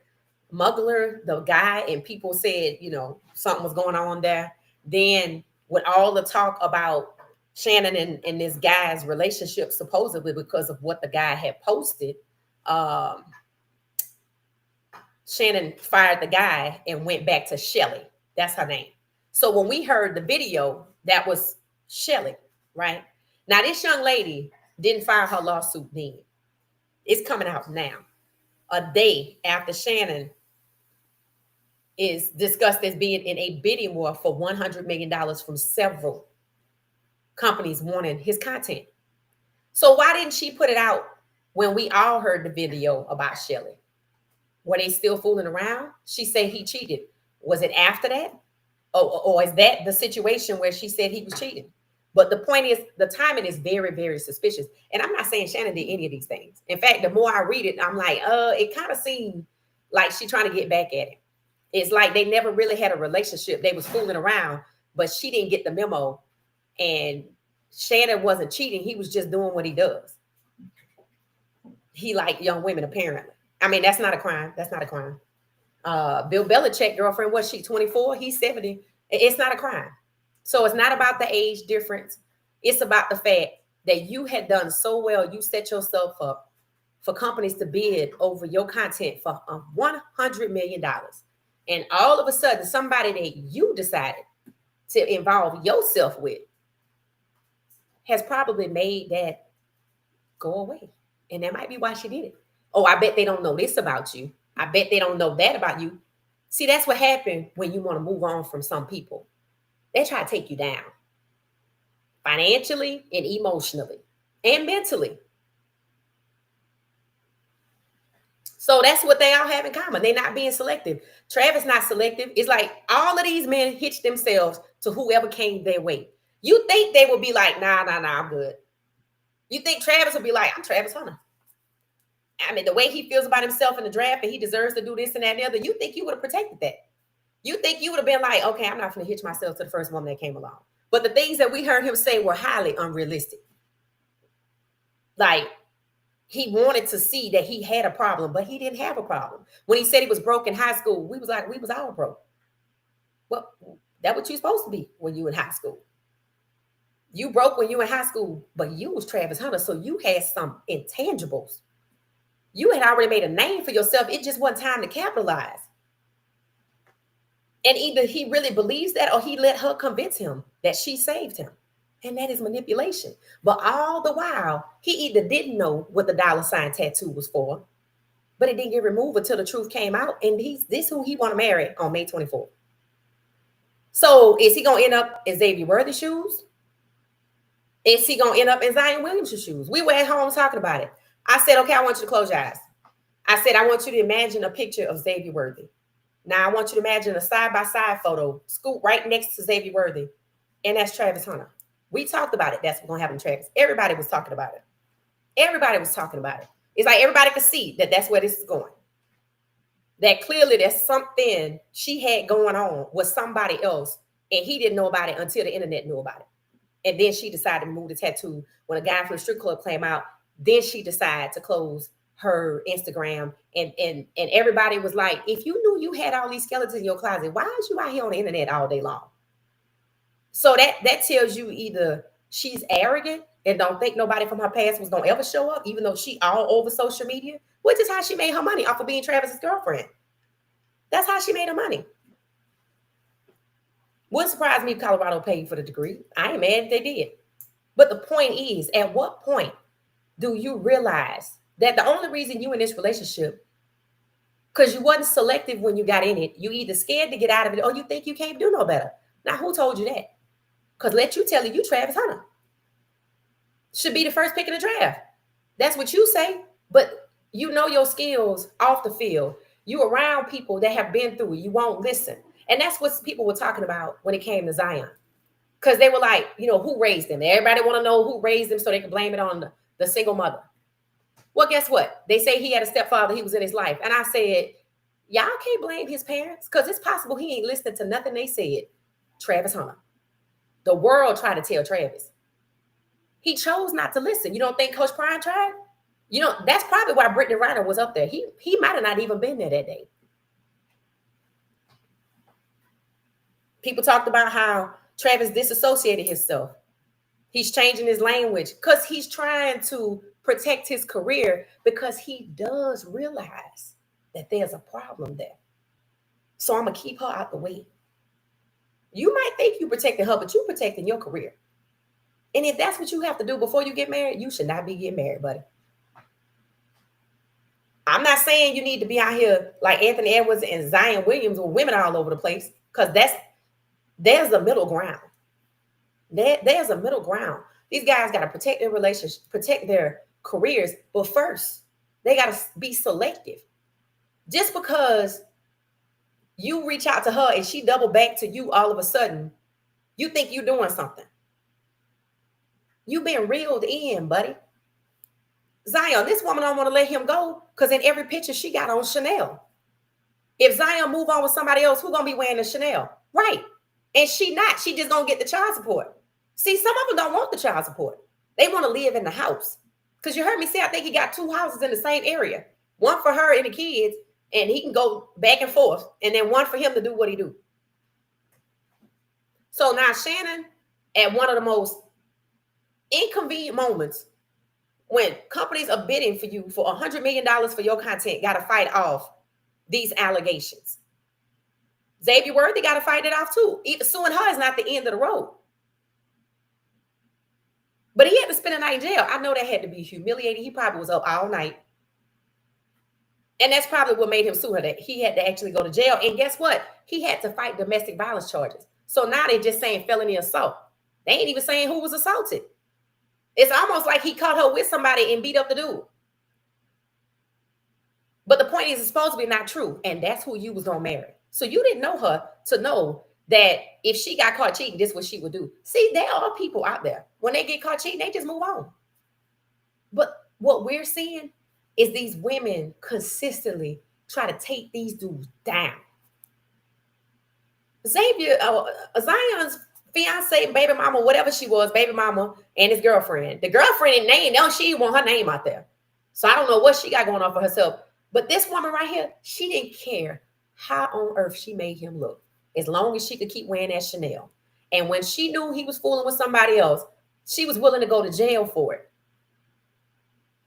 A: Mugler, the guy, and people said, something was going on there. Then with all the talk about Shannon and this guy's relationship, supposedly because of what the guy had posted, Shannon fired the guy and went back to Shelly. That's her name. So when we heard the video, that was Shelly, right? Now, this young lady didn't file her lawsuit then. It's coming out now, a day after Shannon is discussed as being in a bidding war for $100 million from several companies wanting his content. So why didn't she put it out when we all heard the video about Shelly? Were they still fooling around? She said he cheated. Was it after that? Or is that the situation where she said he was cheating? But the point is, the timing is very, very suspicious. And I'm not saying Shannon did any of these things. In fact, the more I read it, I'm like, it kind of seemed like she's trying to get back at it. It's like they never really had a relationship. They was fooling around, but she didn't get the memo. And Shannon wasn't cheating. He was just doing what he does. He liked young women, apparently. I mean, that's not a crime. That's not a crime. Bill Belichick girlfriend, was she 24? He's 70. It's not a crime. So it's not about the age difference. It's about the fact that you had done so well. You set yourself up for companies to bid over your content for $100 million. And all of a sudden, somebody that you decided to involve yourself with has probably made that go away. And that might be why she did it. Oh, I bet they don't know this about you. I bet they don't know that about you. See, that's what happened when you want to move on from some people. They try to take you down financially and emotionally and mentally. So that's what they all have in common. They're not being selective. Travis not selective. It's like all of these men hitch themselves to whoever came their way. You think they will be like, nah, I'm good. You think Travis will be like, I'm Travis Hunter. I mean, the way he feels about himself in the draft and he deserves to do this and that and the other, you think you would have protected that. You think you would have been like, okay, I'm not going to hitch myself to the first woman that came along. But the things that we heard him say were highly unrealistic. Like, he wanted to see that he had a problem, but he didn't have a problem. When he said he was broke in high school, we was like, we was all broke. Well, that's what you're supposed to be when you in high school. You broke when you in high school, but you was Travis Hunter, so you had some intangibles. You had already made a name for yourself. It just wasn't time to capitalize. And either he really believes that or he let her convince him that she saved him. And that is manipulation. But all the while, he either didn't know what the $ tattoo was for, but it didn't get removed until the truth came out. And this who he want to marry on May 24th. So is he going to end up in Xavier Worthy's shoes? Is he going to end up in Zion Williams' shoes? We were at home talking about it. I said, okay, I want you to close your eyes. I said, I want you to imagine a picture of Xavier Worthy. Now I want you to imagine a side-by-side photo, scoop right next to Xavier Worthy, and that's Travis Hunter. We talked about it. That's what's going to happen to Travis. Everybody was talking about it. Everybody was talking about it. It's like everybody could see that that's where this is going. That clearly there's something she had going on with somebody else, and he didn't know about it until the internet knew about it. And then she decided to move the tattoo. When a guy from the strip club came out, then she decided to close her Instagram. And everybody was like, if you knew you had all these skeletons in your closet, why is you out here on the internet all day long? So that tells you either she's arrogant and don't think nobody from her past was going to ever show up, even though she all over social media, which is how she made her money off of being Travis's girlfriend. That's how she made her money. Wouldn't surprise me if Colorado paid for the degree. I ain't mad if they did. But the point is, at what point do you realize that the only reason you in this relationship, because you wasn't selective when you got in it, you either scared to get out of it or you think you can't do no better. Now, who told you that? Because let you tell you Travis Hunter should be the first pick in the draft. That's what you say. But you know your skills off the field. You around people that have been through it. You won't listen. And that's what people were talking about when it came to Zion. Because they were like, who raised him? Everybody want to know who raised him so they can blame it on the single mother. Well, guess what? They say he had a stepfather. He was in his life. And I said, y'all can't blame his parents because it's possible he ain't listening to nothing they said. Travis Hunter. The world tried to tell Travis. He chose not to listen. You don't think Coach Prime tried? That's probably why Brittany Reiner was up there. He might have not even been there that day. People talked about how Travis disassociated himself. He's changing his language because he's trying to protect his career because he does realize that there's a problem there. So I'm going to keep her out the way. You might think you protecting her, but you're protecting your career. And if that's what you have to do before you get married, you should not be getting married, buddy. I'm not saying you need to be out here like Anthony Edwards and Zion Williams with women all over the place, because there's a middle ground. There's a middle ground. These guys got to protect their relationships, protect their careers, but first they got to be selective. Just because you reach out to her and she double back to you all of a sudden, you think you're doing something. You've been reeled in, buddy. Zion, this woman don't want to let him go because in every picture she got on Chanel. If Zion move on with somebody else, who's going to be wearing the Chanel? Right. And she not. She just going to get the child support. See, some of them don't want the child support. They want to live in the house. Because you heard me say, I think he got 2 houses in the same area. One for her and the kids, and he can go back and forth. And then one for him to do what he do. So now Shannon, at one of the most inconvenient moments, when companies are bidding for you for $100 million for your content, got to fight off these allegations. Xavier Worthy got to fight it off too. Even suing her is not the end of the road. But he had to spend a night in jail. I know that had to be humiliating. He probably was up all night. And that's probably what made him sue her, that he had to actually go to jail. And guess what? He had to fight domestic violence charges. So now they're just saying felony assault. They ain't even saying who was assaulted. It's almost like he caught her with somebody and beat up the dude. But the point is, it's supposed to be not true. And that's who you was going to marry. So you didn't know her to know that if she got caught cheating, this is what she would do. See, there are people out there. When they get caught cheating, they just move on. But what we're seeing is these women consistently try to take these dudes down. Zion's fiance, baby mama, whatever she was, baby mama, and his girlfriend. The girlfriend name, no, she didn't want her name out there. So I don't know what she got going on for herself. But this woman right here, she didn't care how on earth she made him look, as long as she could keep wearing that Chanel. And when she knew he was fooling with somebody else, she was willing to go to jail for it.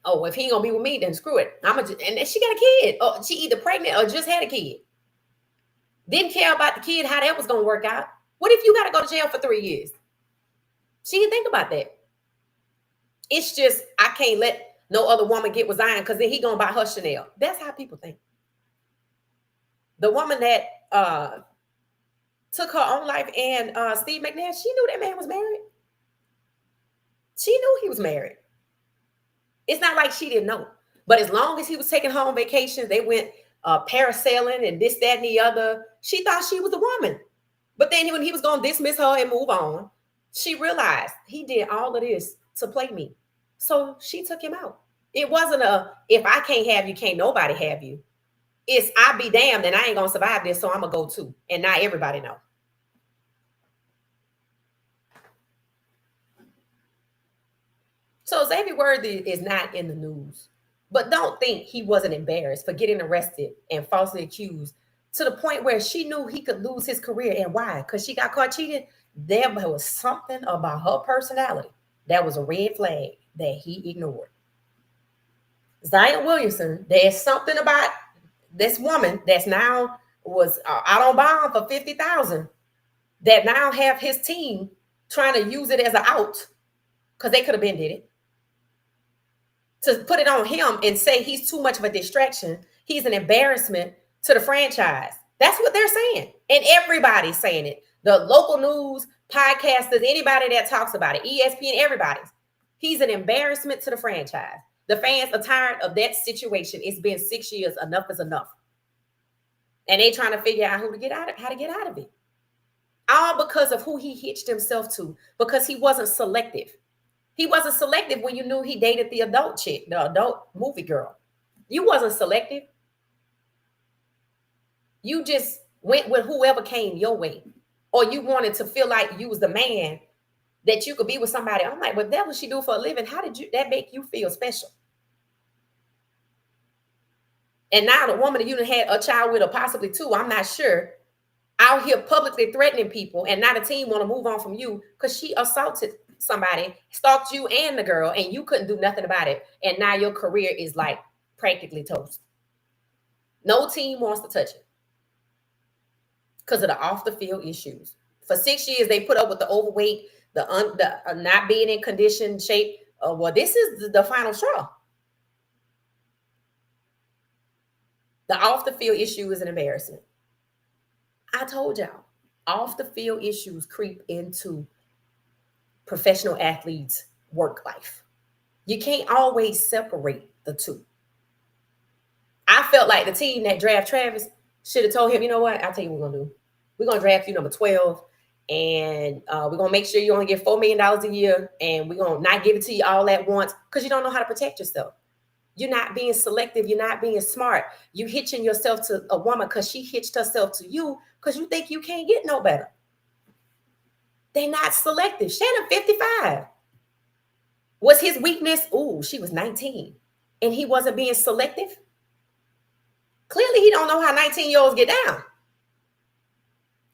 A: Oh, if he ain't gonna be with me, then screw it. And then she got a kid. Oh, she either pregnant or just had a kid. Didn't care about the kid, how that was gonna work out. What if you got to go to jail for 3 years? She didn't think about that. It's just, I can't let no other woman get with Zion because then he going to buy her Chanel. That's how people think. The woman that took her own life and Steve McNair, she knew that man was married. She knew he was married. It's not like she didn't know. But as long as he was taking her on vacations, they went parasailing and this, that, and the other. She thought she was a woman. But then when he was going to dismiss her and move on, she realized he did all of this to play me. So she took him out. It wasn't if I can't have you, can't nobody have you. It's I be damned and I ain't going to survive this, so I'm going to go too. And now everybody know. So Xavier Worthy is not in the news. But don't think he wasn't embarrassed for getting arrested and falsely accused to the point where she knew he could lose his career. And why? Because she got caught cheating. There was something about her personality that was a red flag that he ignored. Zion Williamson, there's something about this woman that's now was out on bond for $50,000 that now have his team trying to use it as an out because they could have been did it. To put it on him and say he's too much of a distraction. He's an embarrassment to the franchise. That's what they're saying. And everybody's saying it. The local news, podcasters, anybody that talks about it, ESPN, everybody's. He's an embarrassment to the franchise. The fans are tired of that situation. It's been 6 years. Enough is enough. And they trying to figure out how to get out of it. All because of who he hitched himself to, because he wasn't selective. He wasn't selective when you knew he dated the adult chick, the adult movie girl. You wasn't selective. You just went with whoever came your way. Or you wanted to feel like you was the man that you could be with somebody. I'm like, but that what she do for a living. How did that make you feel special? And now the woman that you had a child with or possibly two, I'm not sure, out here publicly threatening people, and now the team want to move on from you because she assaulted somebody, stalked you and the girl, and you couldn't do nothing about it. And now your career is like practically toast. No team wants to touch it because of the off the field issues. For 6 years, they put up with the overweight, the not being in condition, shape. Well, this is the final straw. The off the field issue is an embarrassment. I told y'all, off the field issues creep into professional athletes' work life. You can't always separate the two. I felt like the team that draft Travis should have told him, you know what? I'll tell you what we're gonna do. We're gonna draft you number 12, and we're gonna make sure you only get $4 million a year, and we're gonna not give it to you all at once because you don't know how to protect yourself. You're not being selective. You're not being smart. You hitching yourself to a woman because she hitched herself to you because you think you can't get no better. They're not selective. Shannon, 55. Was his weakness? Ooh, she was 19. And he wasn't being selective? Clearly, he don't know how 19-year-olds get down.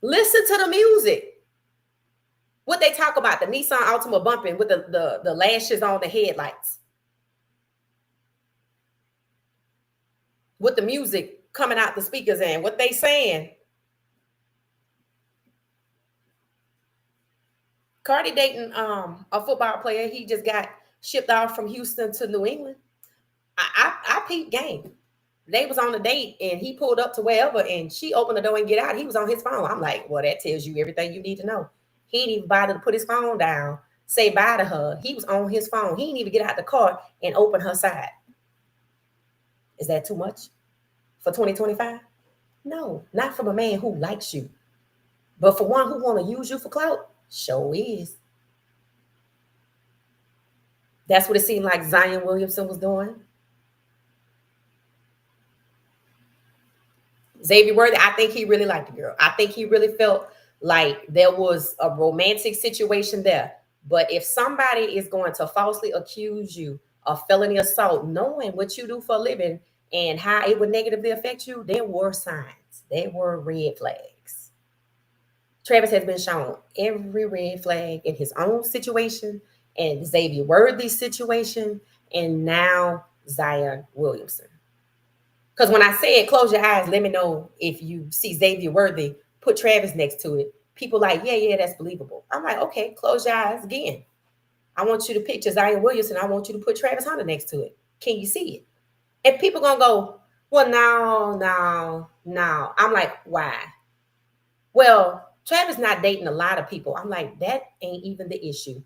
A: Listen to the music. What they talk about, the Nissan Altima bumping with the lashes on the headlights. With the music coming out the speakers and what they saying. Cardi dating a football player. He just got shipped off from Houston to New England. I peeped game. They was on a date and he pulled up to wherever and she opened the door and get out. He was on his phone. I'm like, well, that tells you everything you need to know. He didn't even bother to put his phone down, say bye to her. He was on his phone. He didn't even get out the car and open her side. Is that too much for 2025? No, not from a man who likes you. But for one who want to use you for clout, sure is. That's what it seemed like Zion Williamson was doing. Xavier Worthy, I think he really liked the girl. I think he really felt like there was a romantic situation there. But if somebody is going to falsely accuse you of felony assault, knowing what you do for a living and how it would negatively affect you, there were signs. There were red flags. Travis has been shown every red flag in his own situation and Xavier Worthy's situation, and now Zion Williamson. Because when I said close your eyes, let me know if you see Xavier Worthy, put Travis next to it. People like, yeah, that's believable. I'm like, okay, close your eyes again. I want you to picture Zion Williamson. I want you to put Travis Hunter next to it. Can you see it? And people going to go, well, no. I'm like, why? Well, Travis not dating a lot of people. I'm like, that ain't even the issue.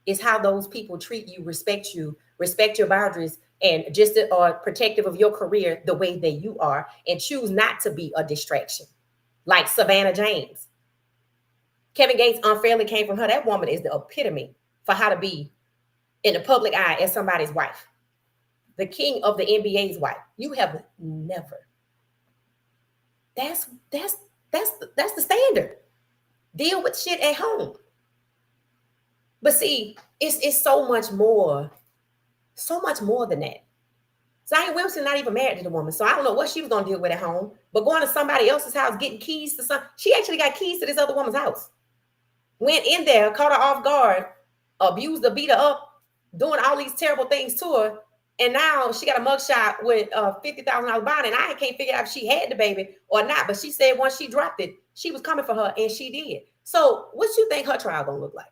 A: It's how those people treat you, respect your boundaries, and just are protective of your career the way that you are, and choose not to be a distraction. Like Savannah James. Kevin Gates unfairly came from her. That woman is the epitome for how to be in the public eye as somebody's wife. The king of the NBA's wife. You have never. That's the standard. Deal with shit at home. But see, it's so much more than that. Zion Williamson not even married to the woman, so I don't know what she was gonna deal with at home. But going to somebody else's house, getting keys to some, she actually got keys to this other woman's house. Went in there, caught her off guard, abused her, beat her up, doing all these terrible things to her, and now she got a mugshot with a $50,000 bond, and I can't figure out if she had the baby or not. But she said once she dropped it, she was coming for her, and she did. So what you think her trial gonna look like?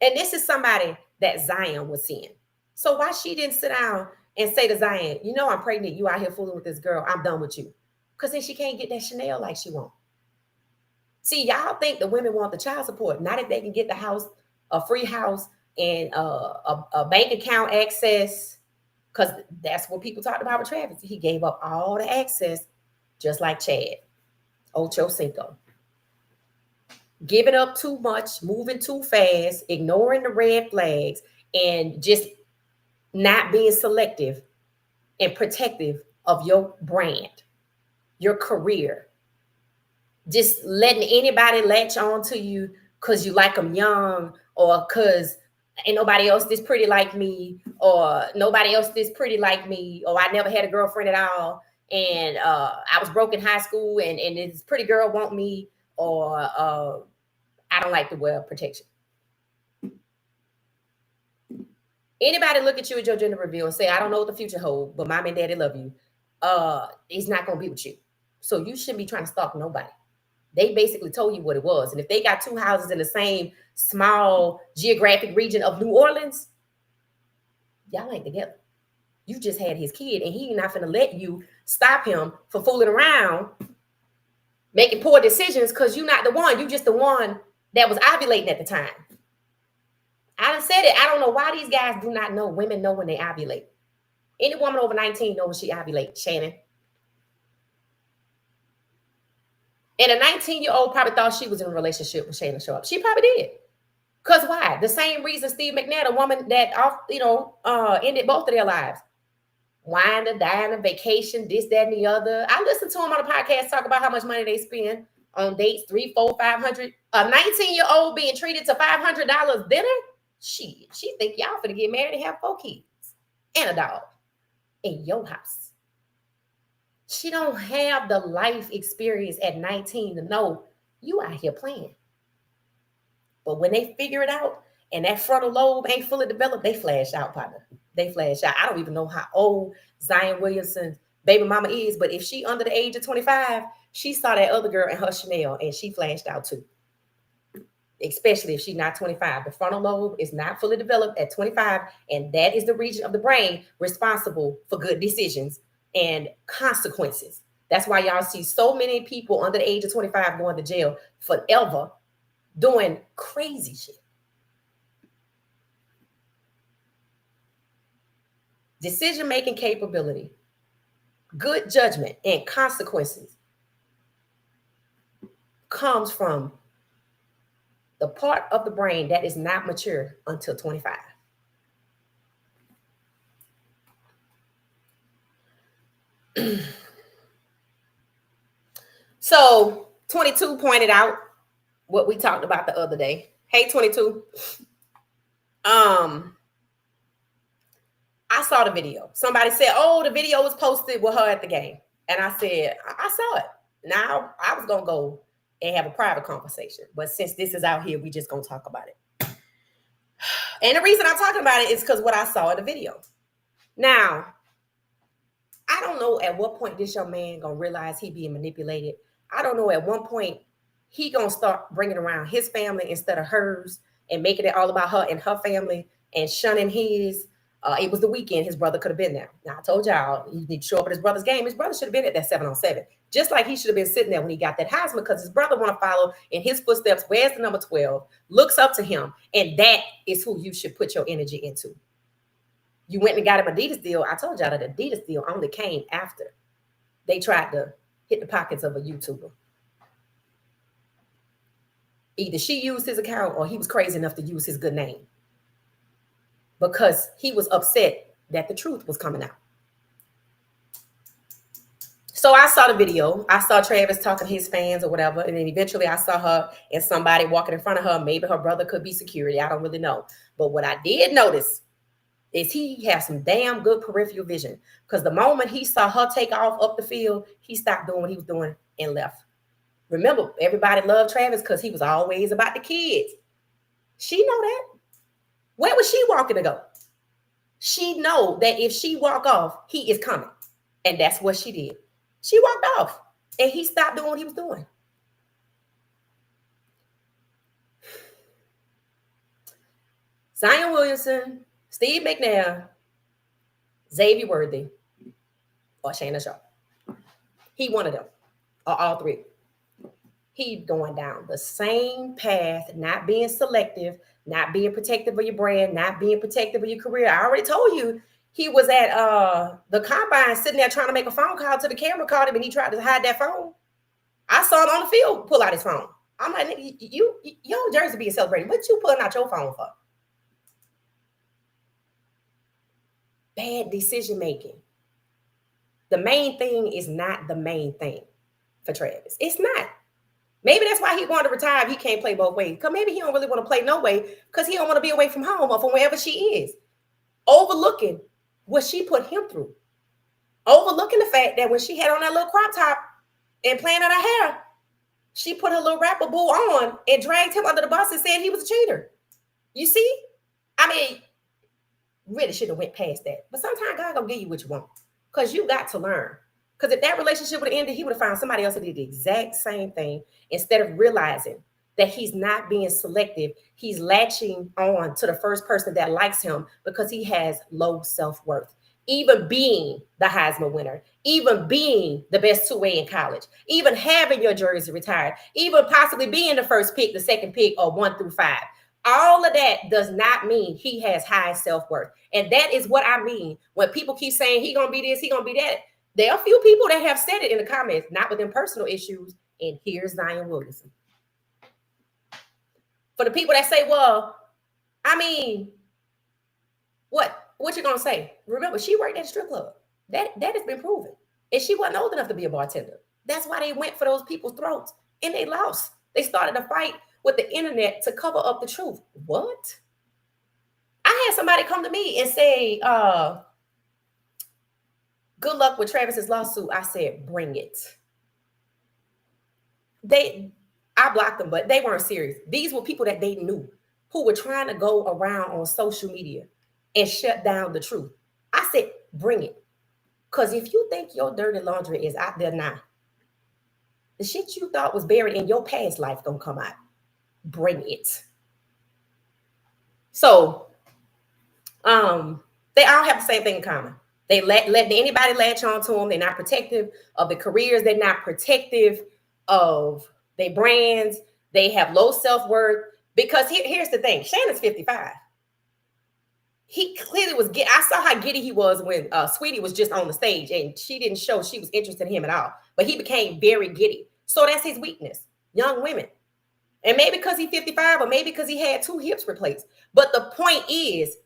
A: And this is somebody that Zion was seeing. So why she didn't sit down and say to Zion, you know I'm pregnant, you out here fooling with this girl, I'm done with you. Because then she can't get that Chanel like she wants. See, y'all think the women want the child support, not if they can get the house, a free house, and a bank account access, because that's what people talked about with Travis. He gave up all the access, just like Chad Ochocinco. Giving up too much, moving too fast, ignoring the red flags, and just not being selective and protective of your brand, your career. Just letting anybody latch on to you because you like them young, or because ain't nobody else this pretty like me, or nobody else this pretty like me, or I never had a girlfriend at all, and I was broke in high school, and this pretty girl want me, or I don't like to wear protection. Anybody look at you at your gender reveal and say, I don't know what the future holds, but mommy and daddy love you. He's not going to be with you. So you shouldn't be trying to stalk nobody. They basically told you what it was. And if they got two houses in the same small geographic region of New Orleans, y'all ain't together. You just had his kid, and he not finna let you stop him from fooling around, making poor decisions because you're not the one. You just the one that was ovulating at the time. I done said it. I don't know why these guys do not know. Women know when they ovulate. Any woman over 19 knows when she ovulates, Shannon. And a 19-year-old probably thought she was in a relationship with Shannon Sharpe. She probably did. Because why? The same reason Steve McNair, a woman that ended both of their lives. Winding, dying, vacation, this, that, and the other. I listened to him on a podcast talk about how much money they spend on dates, $300, $400, $500. A 19-year-old being treated to $500 dinner? She think y'all finna get married and have 4 kids and a dog in your house. She don't have the life experience at 19 to know you out here playing. But when they figure it out and that frontal lobe ain't fully developed, they flash out, partner. They flash out. I don't even know how old Zion Williamson's baby mama is, but if she under the age of 25, she saw that other girl in her Chanel and she flashed out too. Especially if she's not 25. The frontal lobe is not fully developed at 25, and that is the region of the brain responsible for good decisions and consequences. That's why y'all see so many people under the age of 25 going to jail forever doing crazy shit. Decision-making capability, good judgment, and consequences comes from the part of the brain that is not mature until 25. So 22 pointed out what we talked about the other day. Hey, 22. I saw the video. Somebody said, oh, the video was posted with her at the game. And I said, I saw it. Now I was going to go and have a private conversation. But since this is out here, we just going to talk about it. And the reason I'm talking about it is because what I saw in the video. Now, I don't know at what point this young man going to realize he being manipulated. I don't know at one point he going to start bringing around his family instead of hers and making it all about her and her family and shunning his. It was the weekend. His brother could have been there. Now, I told y'all, he need to show up at his brother's game. His brother should have been at that 7-on-7. Just like he should have been sitting there when he got that Heisman, because his brother want to follow in his footsteps. Wears the number 12, looks up to him, and that is who you should put your energy into. You went and got him Adidas deal. I told y'all that Adidas deal only came after they tried to hit the pockets of a YouTuber. Either she used his account or he was crazy enough to use his good name, because he was upset that the truth was coming out. So I saw the video. I saw Travis talking to his fans or whatever. And then eventually I saw her and somebody walking in front of her. Maybe her brother could be security. I don't really know. But what I did notice is he has some damn good peripheral vision. Because the moment he saw her take off up the field, he stopped doing what he was doing and left. Remember, everybody loved Travis because he was always about the kids. She know that. Where was she walking to go? She know that if she walk off, he is coming. And that's what she did. She walked off and he stopped doing what he was doing. Zion Williamson, Steve McNair, Xavier Worthy, or Shannon Sharpe. He one of them, or all three. He going down the same path, not being selective, not being protective of your brand, not being protective of your career. I already told you he was at the combine sitting there trying to make a phone call to the camera, called him, and he tried to hide that phone. I saw him on the field pull out his phone. I'm like, your jersey being celebrated. What you pulling out your phone for? Bad decision making. The main thing is not the main thing for Travis. It's not. Maybe that's why he wanted to retire if he can't play both ways. Because maybe he don't really want to play no way because he don't want to be away from home or from wherever she is. Overlooking what she put him through. Overlooking the fact that when she had on that little crop top and playing on her hair, she put her little rapper boo on and dragged him under the bus and said he was a cheater. You see? I mean, really should have went past that. But sometimes God gonna give you what you want because you got to learn Because if that relationship would have ended, he would have found somebody else that did the exact same thing instead of realizing that he's not being selective. He's latching on to the first person that likes him because he has low self-worth. Even being the Heisman winner, even being the best two-way in college, even having your jersey retired, even possibly being the first pick, the second pick, or 1 through 5. All of that does not mean he has high self-worth. And that is what I mean when people keep saying he gonna be this, he gonna be that. There are a few people that have said it in the comments, not within personal issues. And here's Zion Williamson. For the people that say, well, I mean, what you gonna say? Remember, she worked at a strip club. That has been proven. And she wasn't old enough to be a bartender. That's why they went for those people's throats and they lost. They started a fight with the internet to cover up the truth. What? I had somebody come to me and say, good luck with Travis's lawsuit. I said, bring it. I blocked them, but they weren't serious. These were people that they knew who were trying to go around on social media and shut down the truth. I said, bring it. Because if you think your dirty laundry is out there now, the shit you thought was buried in your past life gonna come out. Bring it. So, they all have the same thing in common. They let anybody latch on to them. They're not protective of the careers. They're not protective of their brands. They have low self-worth. Because here's the thing. Shannon's 55. He clearly was. I saw how giddy he was when Sweetie was just on the stage and she didn't show she was interested in him at all. But he became very giddy. So that's his weakness. Young women. And maybe because he's 55 or maybe because he had 2 hips replaced. But the point is,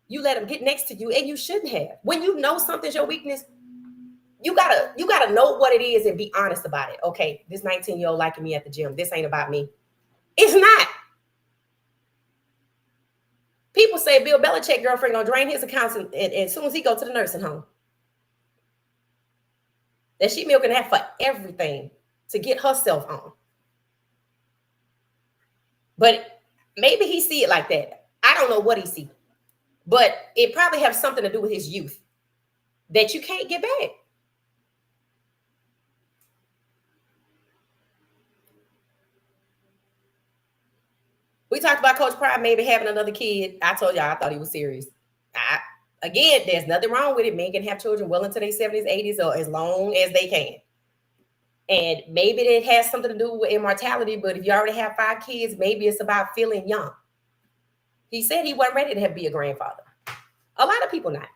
A: you let him get next to you and you shouldn't have. When you know something's your weakness, you gotta know what it is and be honest about it. Okay, this 19-year-old liking me at the gym. This ain't about me. It's not. People say Bill Belichick girlfriend gonna drain his accounts and as soon as he go to the nursing home. That she milking that for everything to get herself on. But maybe he see it like that. I don't know what he see. But it probably has something to do with his youth that you can't get back. We talked about Coach Pride maybe having another kid. I told y'all I thought he was serious. Again, there's nothing wrong with it. Men can have children well into their 70s, 80s, or as long as they can. And maybe it has something to do with immortality, but if you already have 5 kids, maybe it's about feeling young. He said he wasn't ready to be a grandfather. A lot of people not.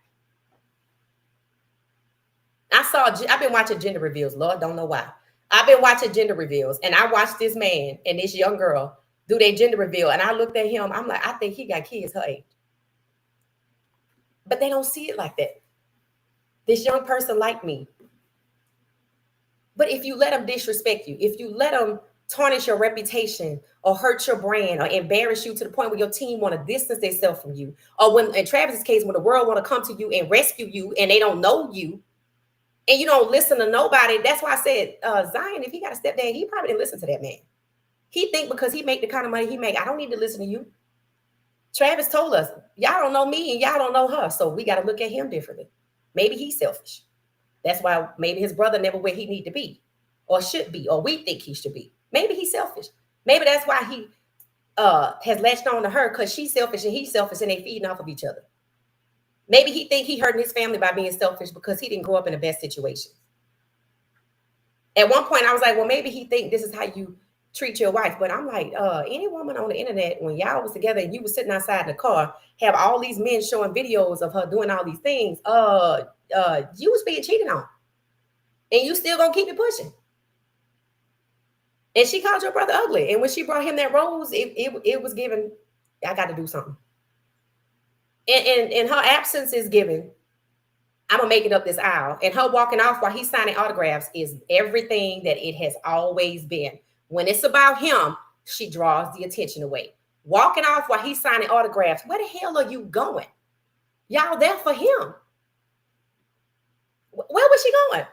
A: I've been watching gender reveals. Lord, don't know why. I've been watching gender reveals, and I watched this man and this young girl do their gender reveal. And I looked at him. I'm like, I think he got kids her age. But they don't see it like that. This young person like me. But if you let them disrespect you, if you let them tarnish your reputation or hurt your brand or embarrass you to the point where your team want to distance themselves from you, or when in Travis's case, when the world want to come to you and rescue you and they don't know you and you don't listen to nobody. That's why I said, Zion, if he got a stepdad, he probably didn't listen to that man. He think because he make the kind of money he make, I don't need to listen to you. Travis told us, y'all don't know me and y'all don't know her. So we got to look at him differently. Maybe he's selfish. That's why maybe his brother never where he need to be or should be, or we think he should be. Maybe he's selfish. Maybe that's why he has latched on to her, because she's selfish and he's selfish and they feeding off of each other. Maybe he think he hurting his family by being selfish because he didn't grow up in the best situation. At one point I was like, well, maybe he think this is how you treat your wife. But I'm like, any woman on the internet, when y'all was together and you was sitting outside in the car, have all these men showing videos of her doing all these things, you was being cheated on. And you still gonna keep it pushing. And she called your brother ugly. And when she brought him that rose, it was given, I got to do something. And her absence is given, I'm going to make it up this aisle. And her walking off while he's signing autographs is everything that it has always been. When it's about him, she draws the attention away. Walking off while he's signing autographs, where the hell are you going? Y'all there for him. Where was she going?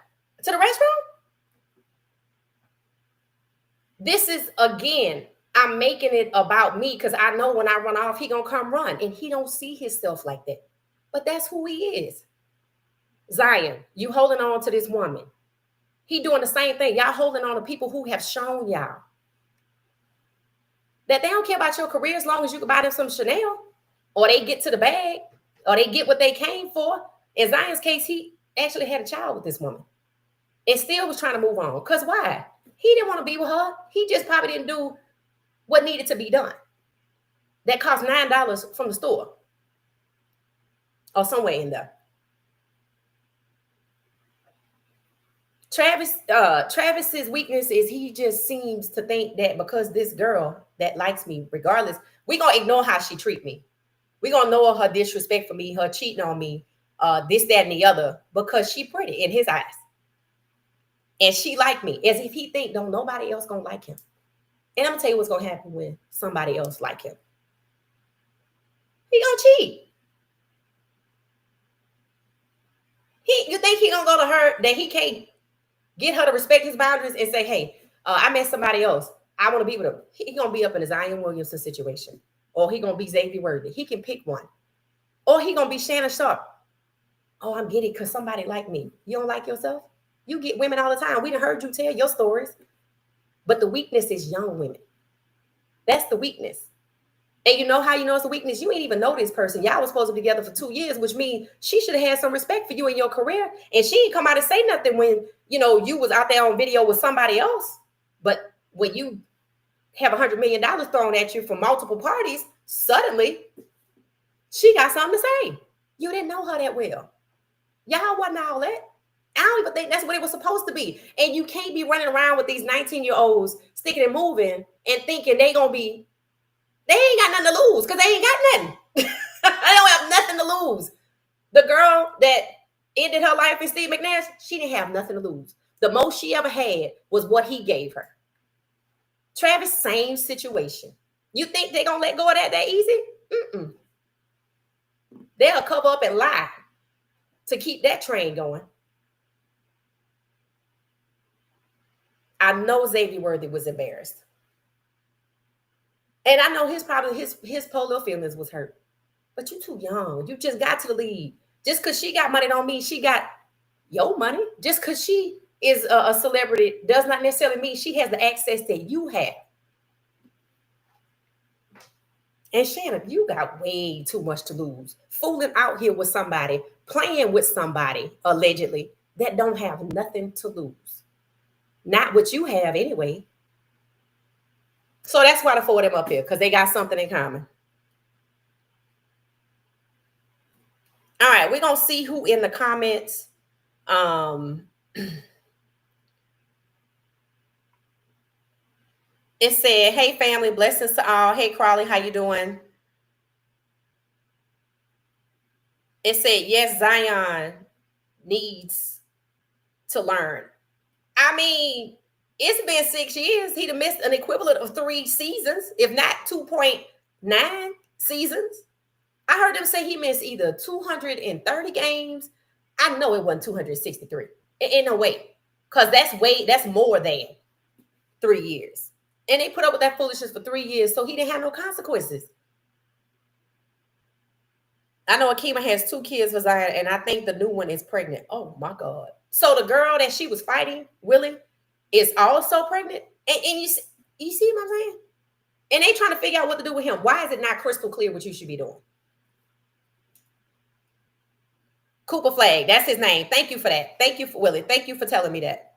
A: To the restroom? This is, again, I'm making it about me because I know when I run off, he going to come run. And he don't see himself like that. But that's who he is. Zion, you holding on to this woman. He doing the same thing. Y'all holding on to people who have shown y'all that they don't care about your career as long as you can buy them some Chanel, or they get to the bag, or they get what they came for. In Zion's case, he actually had a child with this woman and still was trying to move on. Because why? He didn't want to be with her. He just probably didn't do what needed to be done. That cost $9 from the store or somewhere in there. Travis's weakness is he just seems to think that because this girl that likes me, regardless, we're going to ignore how she treat me. We're going to know her disrespect for me, her cheating on me, this, that, and the other, because she pretty in his eyes. And she like me, as if he think don't nobody else going to like him. And I'm going to tell you what's going to happen when somebody else like him. He going to cheat. You think he going to go to her that he can't get her to respect his boundaries and say, hey, I met somebody else. I want to be with him. He going to be up in a Zion Williamson situation. Or he going to be Xavier Worthy. He can pick one. Or he going to be Shannon Sharpe. Oh, I'm getting it because somebody like me. You don't like yourself? You get women all the time. We done heard you tell your stories. But the weakness is young women. That's the weakness. And you know how you know it's a weakness? You ain't even know this person. Y'all was supposed to be together for 2 years, which means she should have had some respect for you in your career. And she didn't come out and say nothing when, you was out there on video with somebody else. But when you have $100 million thrown at you from multiple parties, suddenly she got something to say. You didn't know her that well. Y'all wasn't all that. I don't even think that's what it was supposed to be. And you can't be running around with these 19-year-olds sticking and moving and thinking they ain't got nothing to lose because they ain't got nothing. They don't have nothing to lose. The girl that ended her life in Steve McNash, she didn't have nothing to lose. The most she ever had was what he gave her. Travis, same situation. You think they're going to let go of that easy? Mm-mm. They'll cover up and lie to keep that train going. I know Xavier Worthy was embarrassed. And I know his polo feelings was hurt. But you too young. You just got to the league. Just because she got money don't mean she got your money. Just because she is a celebrity does not necessarily mean she has the access that you have. And Shannon, you got way too much to lose. Fooling out here with somebody, playing with somebody, allegedly, that don't have nothing to lose. Not what you have anyway. So that's why the four of them up here, because they got something in common. All right, we're going to see who in the comments. It said, hey, family, blessings to all. Hey, Crawley, how you doing? It said, yes, Zion needs to learn. I mean, it's been 6 years. He'd have missed an equivalent of 3 seasons, if not 2.9 seasons. I heard them say he missed either 230 games. I know it wasn't 263. In no way. Because that's more than 3 years. And they put up with that foolishness for 3 years, so he didn't have no consequences. I know Akima has 2 kids for Zion, and I think the new one is pregnant. Oh, my God. So the girl that she was fighting, Willie, is also pregnant. And you see what I'm saying? And they trying to figure out what to do with him. Why is it not crystal clear what you should be doing? Cooper Flag, that's his name. Thank you for that. Thank you for Willie. Thank you for telling me that.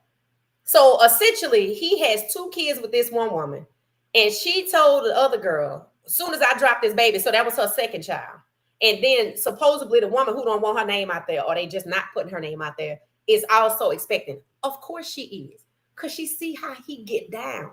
A: So essentially, he has 2 kids with this one woman. And she told the other girl, as soon as I dropped this baby, so that was her second child. And then supposedly the woman who don't want her name out there, or they just not putting her name out there, is also expecting. Of course she is. Because she see how he get down.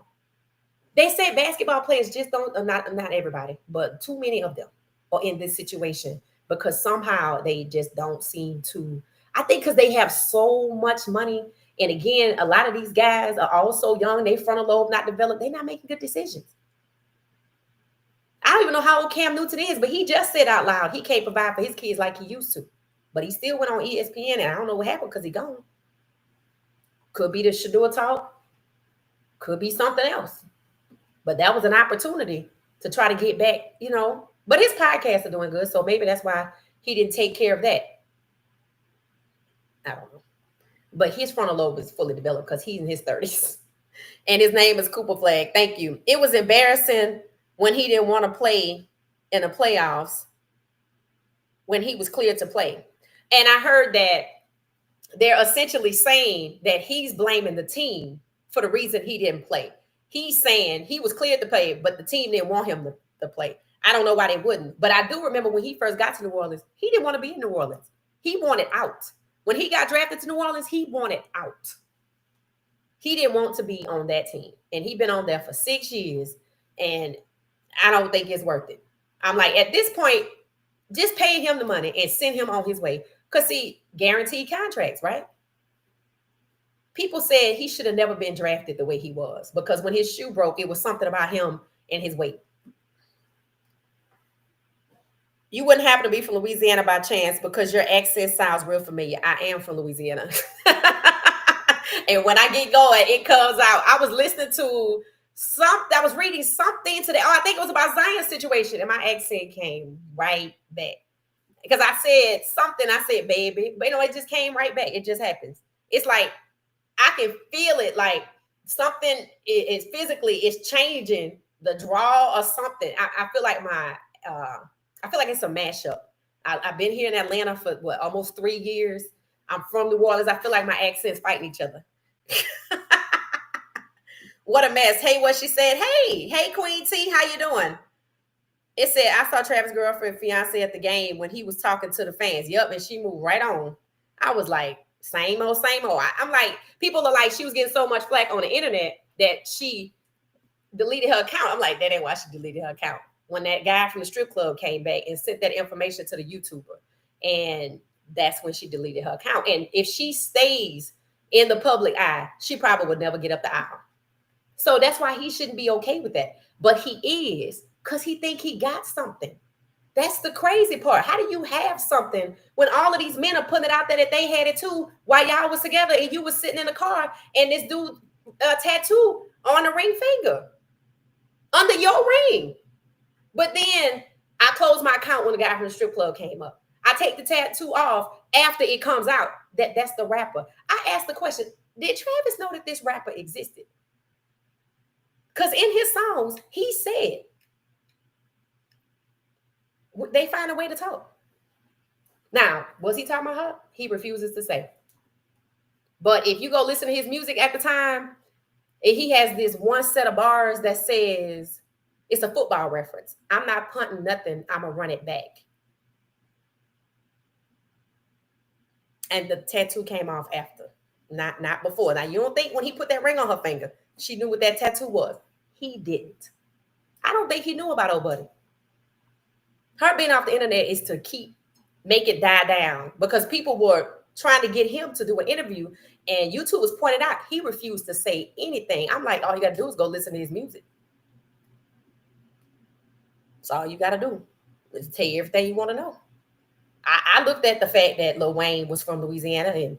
A: They say basketball players just don't, not everybody, but too many of them are in this situation because somehow they just don't seem to, I think because they have so much money. And again, a lot of these guys are also young. They frontal lobe not developed. They're not making good decisions. I don't even know how old Cam Newton is, but he just said out loud he can't provide for his kids like he used to. But he still went on ESPN, and I don't know what happened because he gone. Could be the Shador talk. Could be something else. But that was an opportunity to try to get back, But his podcasts are doing good, so maybe that's why he didn't take care of that. I don't know. But his frontal lobe is fully developed because he's in his 30s. And his name is Cooper Flag. Thank you. It was embarrassing when he didn't want to play in the playoffs when he was cleared to play. And I heard that they're essentially saying that he's blaming the team for the reason he didn't play. He's saying he was cleared to play, but the team didn't want him to play. I don't know why they wouldn't, but I do remember when he first got to New Orleans, he didn't want to be in New Orleans. He wanted out. When he got drafted to New Orleans, he wanted out. He didn't want to be on that team. And he's been on there for 6 years, and I don't think it's worth it. I'm like, at this point, just pay him the money and send him on his way. Because, see, guaranteed contracts, right? People said he should have never been drafted the way he was, because when his shoe broke, it was something about him and his weight. You wouldn't happen to be from Louisiana by chance, because your accent sounds real familiar. I am from Louisiana. And when I get going, it comes out. I was listening to I was reading something today. Oh, I think it was about Zion's situation, and my accent came right back. Because I said something, I said, baby, but it just came right back. It just happens. It's like, I can feel it, like something is physically, it's changing the draw or something. I feel like I feel like it's a mashup. I've been here in Atlanta for almost 3 years. I'm from New Orleans. I feel like my accents fighting each other. What a mess. Hey, what she said. Hey, Queen T, how you doing? It said, I saw Travis' girlfriend, fiance at the game when he was talking to the fans. Yep, and she moved right on. I was like, same old, same old. I'm like, people are like, she was getting so much flack on the internet that she deleted her account. I'm like, that ain't why she deleted her account. When that guy from the strip club came back and sent that information to the YouTuber, and that's when she deleted her account. And if she stays in the public eye, she probably would never get up the aisle. So that's why he shouldn't be okay with that. But he is, because he think he got something. That's the crazy part. How do you have something when all of these men are putting it out there that they had it too while y'all was together and you was sitting in the car and this dude tattoo on the ring finger under your ring? But then I closed my account when the guy from the strip club came up. I take the tattoo off after it comes out that that's the rapper. I asked the question, did Travis know that this rapper existed? Because in his songs, he said, they find a way to talk. Now, was he talking about her? He refuses to say. But if you go listen to his music at the time, he has this one set of bars that says, it's a football reference. I'm not punting nothing. I'm going to run it back. And the tattoo came off after, not before. Now, you don't think when he put that ring on her finger, she knew what that tattoo was? He didn't. I don't think he knew about old buddy. Her being off the internet is to make it die down, because people were trying to get him to do an interview, and YouTube was pointed out he refused to say anything. I'm like, all you got to do is go listen to his music. That's all you got to do is tell you everything you want to know. I looked at the fact that Lil Wayne was from Louisiana and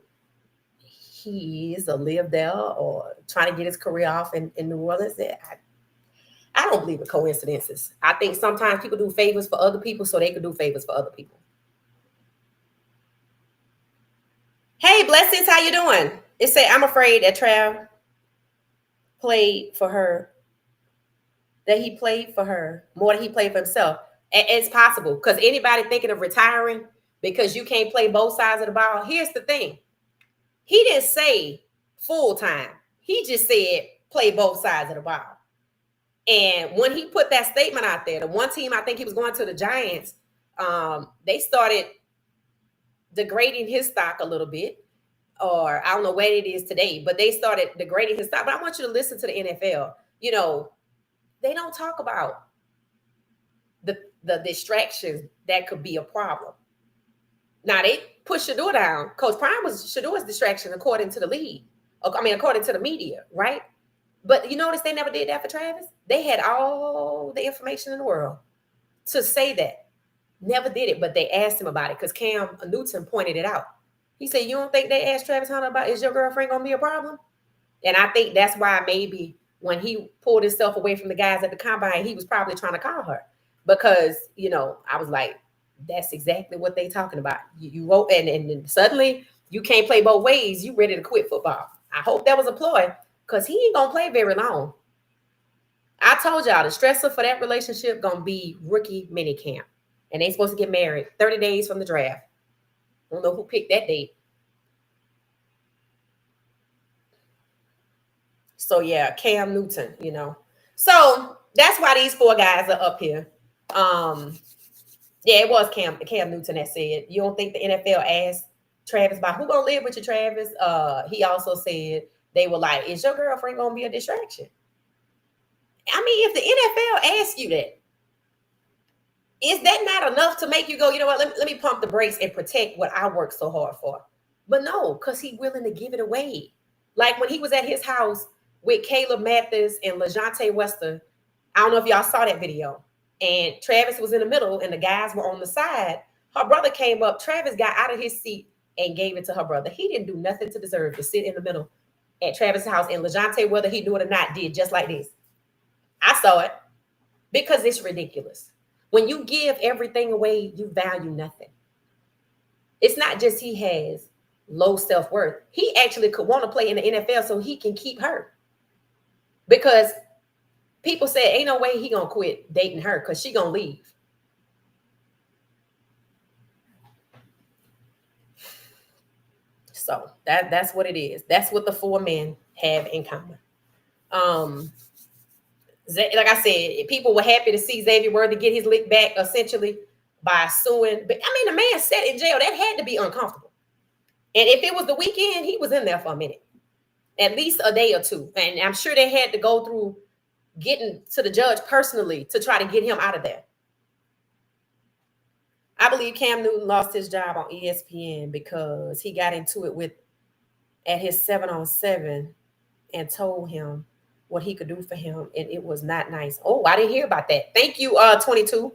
A: he is a live there or trying to get his career off in New Orleans. I don't believe in coincidences. I think sometimes people do favors for other people so they can do favors for other people. Hey, Blessings, how you doing? It said, I'm afraid that Trav played for her, that he played for her more than he played for himself. It's possible, because anybody thinking of retiring because you can't play both sides of the ball, here's the thing. He didn't say full time. He just said play both sides of the ball. And when he put that statement out there, the one team I think he was going to, the Giants, they started degrading his stock a little bit, or I don't know what it is today, but they started degrading his stock. But I want you to listen to the NFL. You know, they don't talk about the distractions that could be a problem. Now, they push Shedeur down. Coach Prime was Shedeur's distraction according to the league. According to the media, right? But you notice they never did that for Travis? They had all the information in the world to say that. Never did it, but they asked him about it because Cam Newton pointed it out. He said, you don't think they asked Travis Hunter about, is your girlfriend going to be a problem? And I think that's why maybe when he pulled himself away from the guys at the combine, he was probably trying to call her. Because, I was like, that's exactly what they talking about. You wrote, and suddenly you can't play both ways. You ready to quit football. I hope that was a ploy because he ain't going to play very long. I told y'all the stressor for that relationship going to be rookie minicamp. And they supposed to get married 30 days from the draft. I don't know who picked that date. So, yeah, Cam Newton, you know. So, that's why these 4 guys are up here. Yeah, it was Cam Newton that said, you don't think the NFL asked Travis about who gonna live with you, Travis? He also said they were like, is your girlfriend gonna be a distraction? I mean, if the NFL asks you that, is that not enough to make you go, you know what, let me pump the brakes and protect what I worked so hard for? But no, because he's willing to give it away. Like when he was at his house with Caleb Mathis and LaJohntay Wester, I don't know if y'all saw that video. And Travis was in the middle and the guys were on the side. Her brother came up. Travis got out of his seat and gave it to her brother. He didn't do nothing to deserve to sit in the middle at Travis' house. And LaJohntay, whether he knew it or not, did just like this. I saw it because it's ridiculous. When you give everything away, you value nothing. It's not just he has low self-worth. He actually could want to play in the NFL so he can keep her. Because people said, ain't no way he gonna quit dating her because she gonna leave. So that's what it is. That's what the 4 men have in common. Like I said, people were happy to see Xavier Worthy get his lick back essentially by suing. But I mean, the man sat in jail. That had to be uncomfortable. And if it was the weekend, he was in there for a minute, at least a day or 2. And I'm sure they had to go through getting to the judge personally to try to get him out of there. I believe Cam Newton lost his job on ESPN because he got into it at his 7-on-7 and told him what he could do for him, and it was not nice. Oh, I didn't hear about that. Thank you, 22.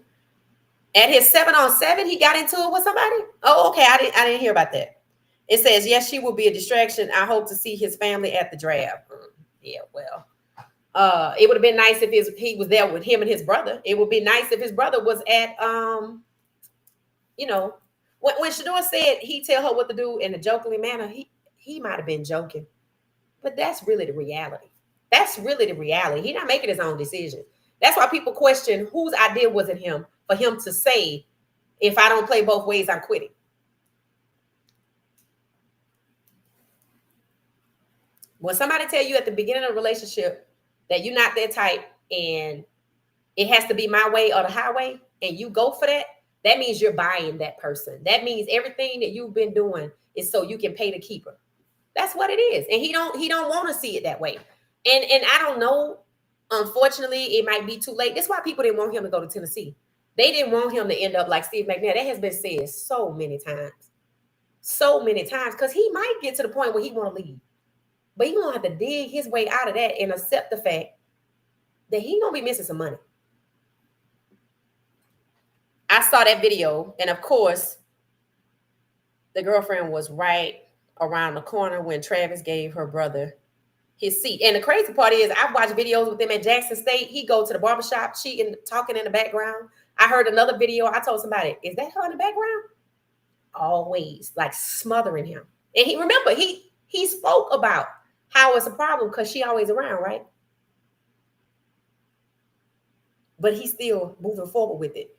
A: At his 7-on-7, he got into it with somebody? Oh, okay. I didn't hear about that. It says, yes, she will be a distraction. I hope to see his family at the draft. Yeah, well. It would have been nice if he was there with him and his brother. It would be nice if his brother was at, you know, when Shador said he tell her what to do in a jokingly manner, he might have been joking. But that's really the reality. That's really the reality. He's not making his own decision. That's why people question whose idea was it him for him to say, if I don't play both ways, I'm quitting. When somebody tell you at the beginning of a relationship that you're not their type and it has to be my way or the highway, and you go for that, that means you're buying that person. That means everything that you've been doing is so you can pay to keep her. That's what it is. And he don't want to see it that way. And I don't know. Unfortunately, it might be too late. That's why people didn't want him to go to Tennessee. They didn't want him to end up like Steve McNair. That has been said so many times. So many times. Because he might get to the point where he want to leave. But he going to have to dig his way out of that and accept the fact that he going to be missing some money. I saw that video. And of course, the girlfriend was right around the corner when Travis gave her brother his seat. And the crazy part is I've watched videos with him at Jackson State. He go to the barbershop, cheating, talking in the background. I heard another video. I told somebody, is that her in the background? Always like smothering him. And he spoke about how it's a problem because she always around, right? But he's still moving forward with it.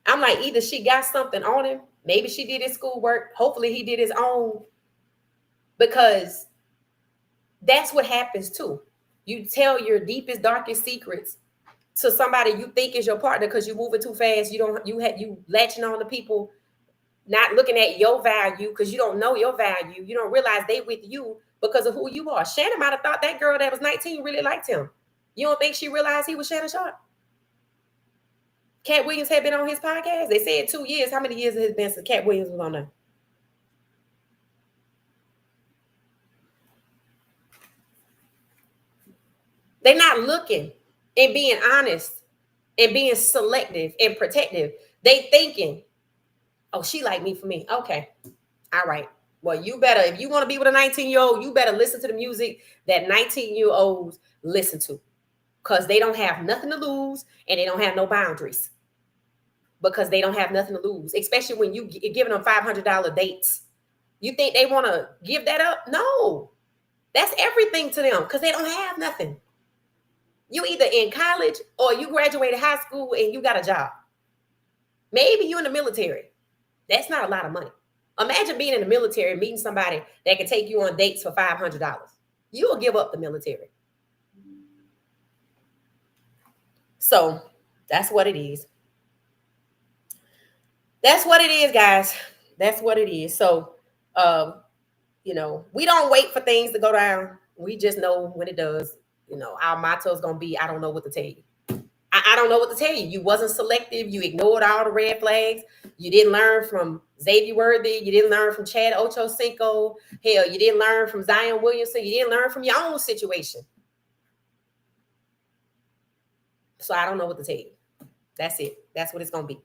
A: I'm like, either she got something on him. Maybe she did his schoolwork. Hopefully he did his own. Because that's what happens too. You tell your deepest, darkest secrets to somebody you think is your partner because you're moving too fast. You latching on to people, not looking at your value because you don't know your value. You don't realize they with you because of who you are. Shannon might have thought that girl that was 19 really liked him. You don't think she realized he was Shannon Sharpe? Cat Williams had been on his podcast. They said 2 years. How many years has it been since Cat Williams was on there? They're not looking and being honest and being selective and protective. They thinking, oh, she like me for me. Okay. All right. Well, you better, if you want to be with a 19-year-old, you better listen to the music that 19-year-olds listen to because they don't have nothing to lose and they don't have no boundaries because they don't have nothing to lose, especially when you're giving them $500 dates You think they want to give that up? No. That's everything to them because they don't have nothing. You either in college or you graduated high school and you got a job. Maybe you in the military. That's not a lot of money. Imagine being in the military and meeting somebody that can take you on dates for $500. You will give up the military. So that's what it is. That's what it is, guys. That's what it is. So, we don't wait for things to go down. We just know when it does. Our motto is going to be, I don't know what to tell you. I don't know what to tell you. You wasn't selective. You ignored all the red flags. You didn't learn from Xavier Worthy. You didn't learn from Chad Ochocinco. Hell, you didn't learn from Zion Williamson. You didn't learn from your own situation. So I don't know what to tell you. That's it. That's what it's going to be.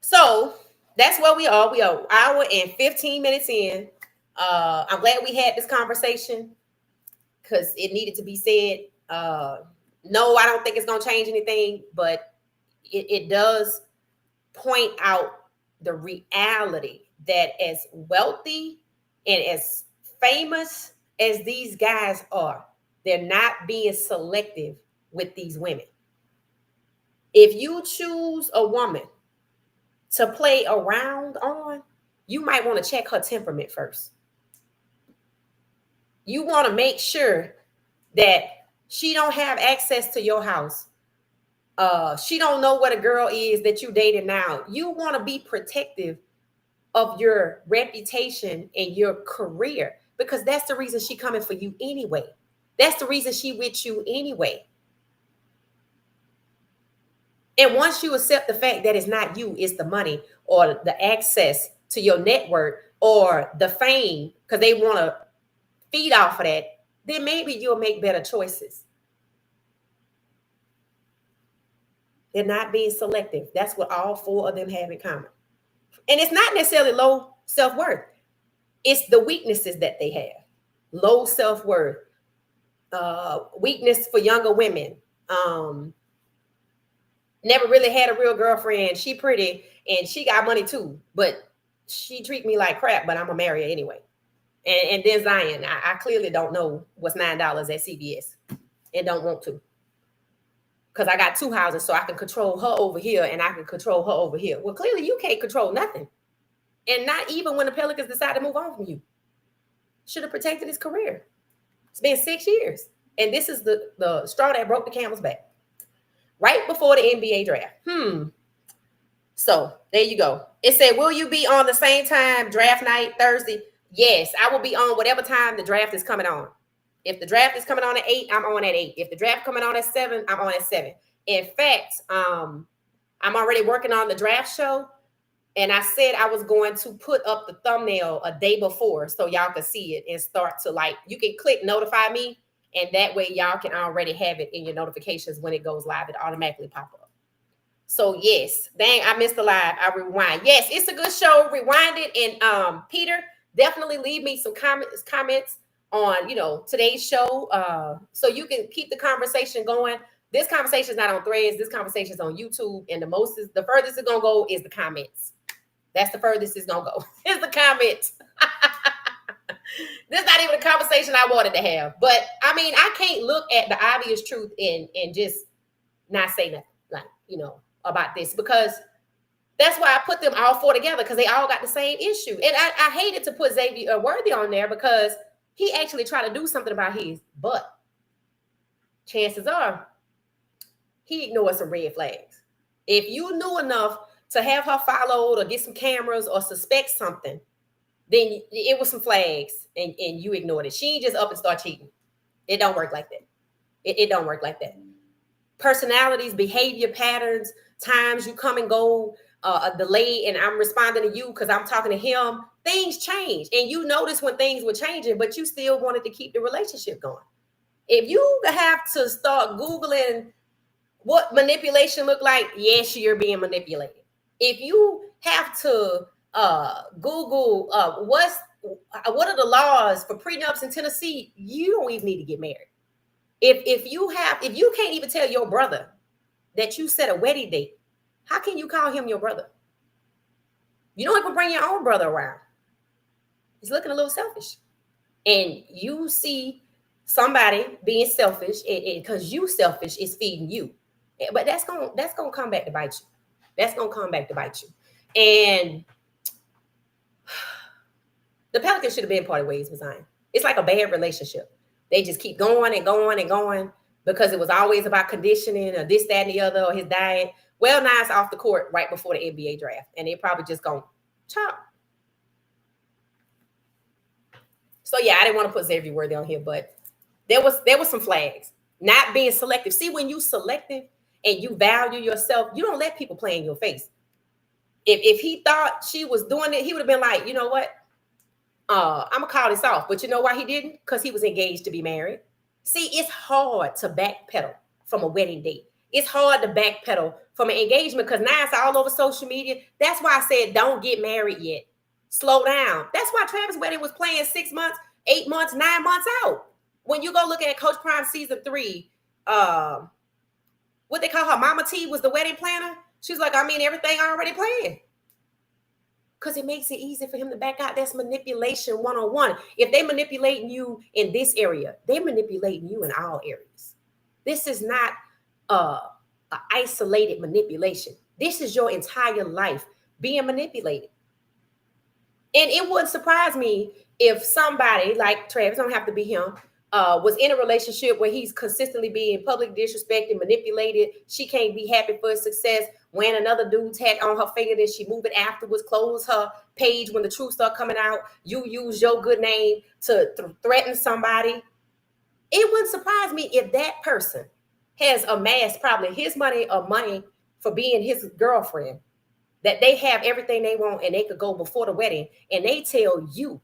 A: So that's where we are. We are an hour and 15 minutes in. I'm glad we had this conversation because it needed to be said. No, I don't think it's going to change anything, but it does point out the reality that as wealthy and as famous as these guys are, they're not being selective with these women. If you choose a woman to play around on, you might want to check her temperament first. You want to make sure that she don't have access to your house. She don't know what a girl is that you dating now. You want to be protective of your reputation and your career because that's the reason she coming for you anyway. That's the reason she with you anyway. And once you accept the fact that it's not you, it's the money or the access to your network or the fame, because they want to feed off of that, then maybe you'll make better choices. They're not being selective. That's what all four of them have in common. And it's not necessarily low self-worth. It's the weaknesses that they have. Low self-worth, weakness for younger women, never really had a real girlfriend. She pretty and she got money too, but she treat me like crap, but I'm gonna marry her anyway. And then Zion, I clearly don't know what's $9 at CVS and don't want to. Because I got two houses, so I can control her over here and I can control her over here. Well, clearly you can't control nothing. And not even when the Pelicans decide to move on from you. Should have protected his career. It's been 6 years. And this is the straw that broke the camel's back. Right before the NBA draft. So there you go. It said, will you be on the same time draft night Thursday? Yes, I will be on whatever time the draft is coming on. If the draft is coming on at 8, I'm on at 8. If the draft coming on at 7, I'm on at 7. In fact, I'm already working on the draft show. And I said I was going to put up the thumbnail a day before so y'all can see it and start to you can click notify me. And that way y'all can already have it in your notifications when it goes live. It automatically pop up. So yes, dang, I missed the live. I rewind. Yes, it's a good show. Rewind it. And Peter, definitely leave me some comments on, today's show. So you can keep the conversation going. This conversation is not on Threads. This conversation is on YouTube. And the furthest it's going to go is the comments. That's the furthest it's going to go. It's the comments. This is not even a conversation I wanted to have. But I mean, I can't look at the obvious truth and just not say nothing, about this, because that's why I put them all four together, because they all got the same issue. And I hated to put Xavier Worthy on there because he actually tried to do something about his, but chances are he ignored some red flags. If you knew enough to have her followed or get some cameras or suspect something, then it was some flags and you ignored it. She ain't just up and start cheating. It don't work like that. It don't work like that. Personalities, behavior patterns, times you come and go, a delay, and I'm responding to you because I'm talking to him. Things change. And you notice when things were changing, but you still wanted to keep the relationship going. If you have to start Googling what manipulation look like, yes, you're being manipulated. If you have to Google what are the laws for prenups in Tennessee, you don't even need to get married. If you can't even tell your brother that you set a wedding date, how can you call him your brother? You don't even bring your own brother around. He's looking a little selfish. And you see somebody being selfish, and because you selfish is feeding you. But that's gonna come back to bite you. That's gonna come back to bite you. And the Pelicans should have been parted ways with Zion. It's like a bad relationship. They just keep going and going and going because it was always about conditioning or this, that, and the other, or his diet. Well, now it's off the court right before the NBA draft, and they probably just gonna chop. So yeah, I didn't want to put Xavier Worthy on here, but there was some flags. Not being selective. See, when you selective and you value yourself, you don't let people play in your face. If he thought she was doing it, he would have been like, you know what? I'm gonna call this off. But you know why he didn't? Because he was engaged to be married. See, it's hard to backpedal from a wedding date. It's hard to backpedal from an engagement because now it's all over social media. That's why I said don't get married yet. Slow down. That's why Travis' wedding was playing 6 months, 8 months, 9 months out. When you go look at Coach Prime season 3, what they call her, Mama T was the wedding planner. She's like, I mean, everything already planned. Because it makes it easy for him to back out. That's manipulation 101. If they manipulating you in this area, they're manipulating you in all areas. This is not an isolated manipulation. This is your entire life being manipulated. And it wouldn't surprise me if somebody like Travis, don't have to be him, was in a relationship where he's consistently being public disrespected, manipulated. She can't be happy for his success. When another dude tag on her finger, then she move it afterwards, close her page when the truth start coming out. You use your good name to threaten somebody. It wouldn't surprise me if that person has amassed probably his money or money for being his girlfriend, that they have everything they want and they could go before the wedding and they tell you,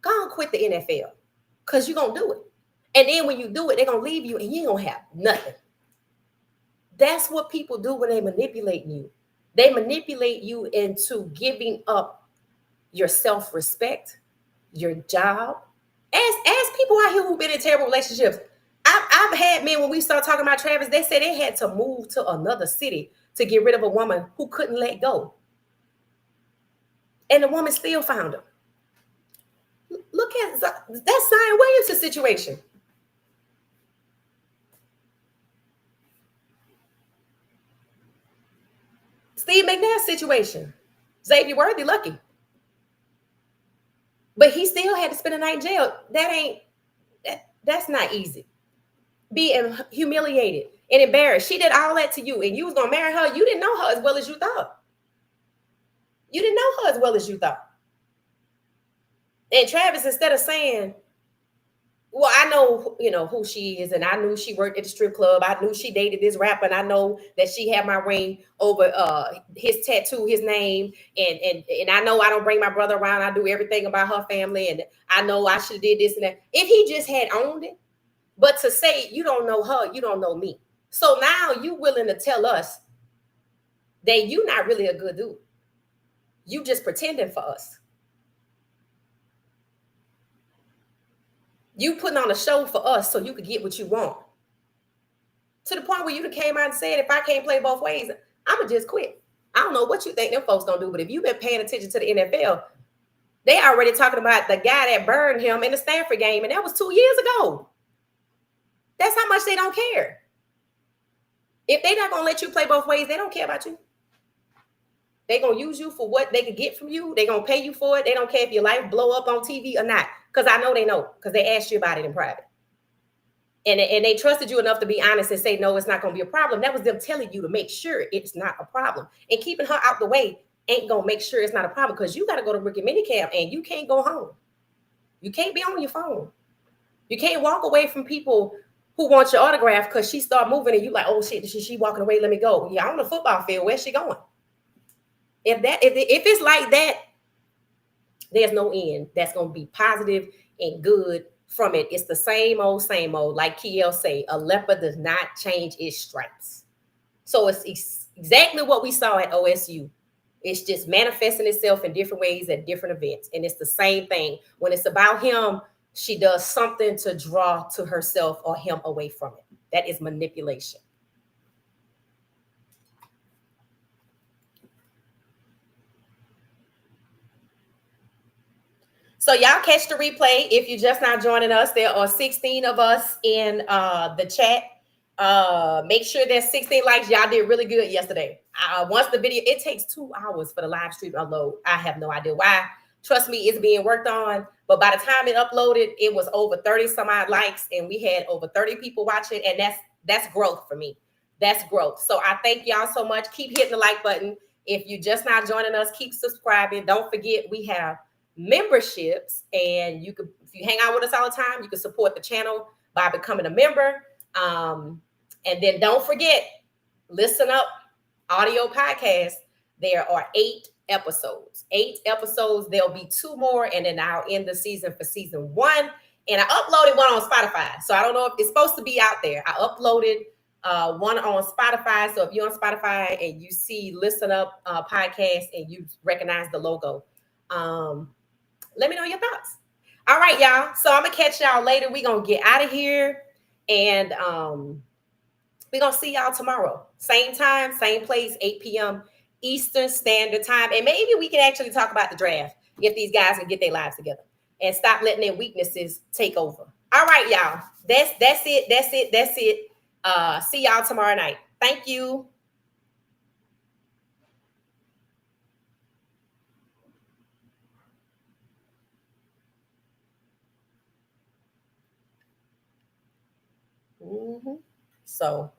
A: go and quit the NFL because you're going to do it. And then when you do it, they're going to leave you and you ain't going to have nothing. That's what people do when they manipulate you. They manipulate you into giving up your self-respect, your job. As people out here who've been in terrible relationships, I've had men, when we start talking about Travis, they said they had to move to another city to get rid of a woman who couldn't let go. And the woman still found him. Look at that Zion Williamson situation. Steve McNair's situation. Xavier Worthy, lucky. But he still had to spend a night in jail. That's not easy. Being humiliated and embarrassed. She did all that to you and you was going to marry her. You didn't know her as well as you thought. You didn't know her as well as you thought. And Travis, instead of saying, well, I know, who she is, and I knew she worked at the strip club. I knew she dated this rapper, and I know that she had my ring over his tattoo, his name, and I know I don't bring my brother around. I do everything about her family, and I know I should have did this and that. If he just had owned it, but to say you don't know her, you don't know me. So now you willing to tell us that you're not really a good dude. You just pretending for us. You putting on a show for us so you could get what you want. To the point where you came out and said, if I can't play both ways, I'm going to just quit. I don't know what you think them folks don't do, but if you've been paying attention to the NFL, they already talking about the guy that burned him in the Stanford game, and that was 2 years ago. That's how much they don't care. If they're not going to let you play both ways, they don't care about you. They're going to use you for what they can get from you. They're going to pay you for it. They don't care if your life blow up on TV or not. Because I know they know. Because they asked you about it in private. And they trusted you enough to be honest and say, no, it's not going to be a problem. That was them telling you to make sure it's not a problem. And keeping her out the way ain't going to make sure it's not a problem. Because you got to go to rookie minicamp and you can't go home. You can't be on your phone. You can't walk away from people who want your autograph because she start moving and you like, oh shit, she walking away, let me go. Yeah, on the football field, where's she going? If it's like that, there's no end. That's going to be positive and good from it. It's the same old. Like Kiel say, a leopard does not change its stripes. So it's exactly what we saw at OSU. It's just manifesting itself in different ways at different events. And it's the same thing. When it's about him, she does something to draw to herself or him away from it. That is manipulation. So y'all catch the replay. If you're just not joining us, there are 16 of us in the chat. Make sure there's 16 likes. Y'all did really good yesterday. Once the video, it takes 2 hours for the live stream to upload. I have no idea why. Trust me, it's being worked on. But by the time it uploaded, it was over 30 some odd likes, and we had over 30 people watching, and that's growth for me. That's growth. So I thank y'all so much. Keep hitting the like button. If you're just not joining us, keep subscribing. Don't forget, we have memberships, and you could, if you hang out with us all the time, you can support the channel by becoming a member. And then don't forget, Listen Up audio podcast. There are 8 episodes. 8 episodes. There'll be 2 more, and then I'll end the season for season 1. And I uploaded one on Spotify, so I don't know if it's supposed to be out there. I uploaded one on Spotify. So if you're on Spotify and you see Listen Up podcast and you recognize the logo, let me know your thoughts. All right, y'all. So I'm gonna catch y'all later. We're gonna get out of here, and we're gonna see y'all tomorrow. Same time, same place, 8 p.m. Eastern Standard Time. And maybe we can actually talk about the draft if these guys can get their lives together and stop letting their weaknesses take over. All right, y'all. That's it. See y'all tomorrow night. Thank you. So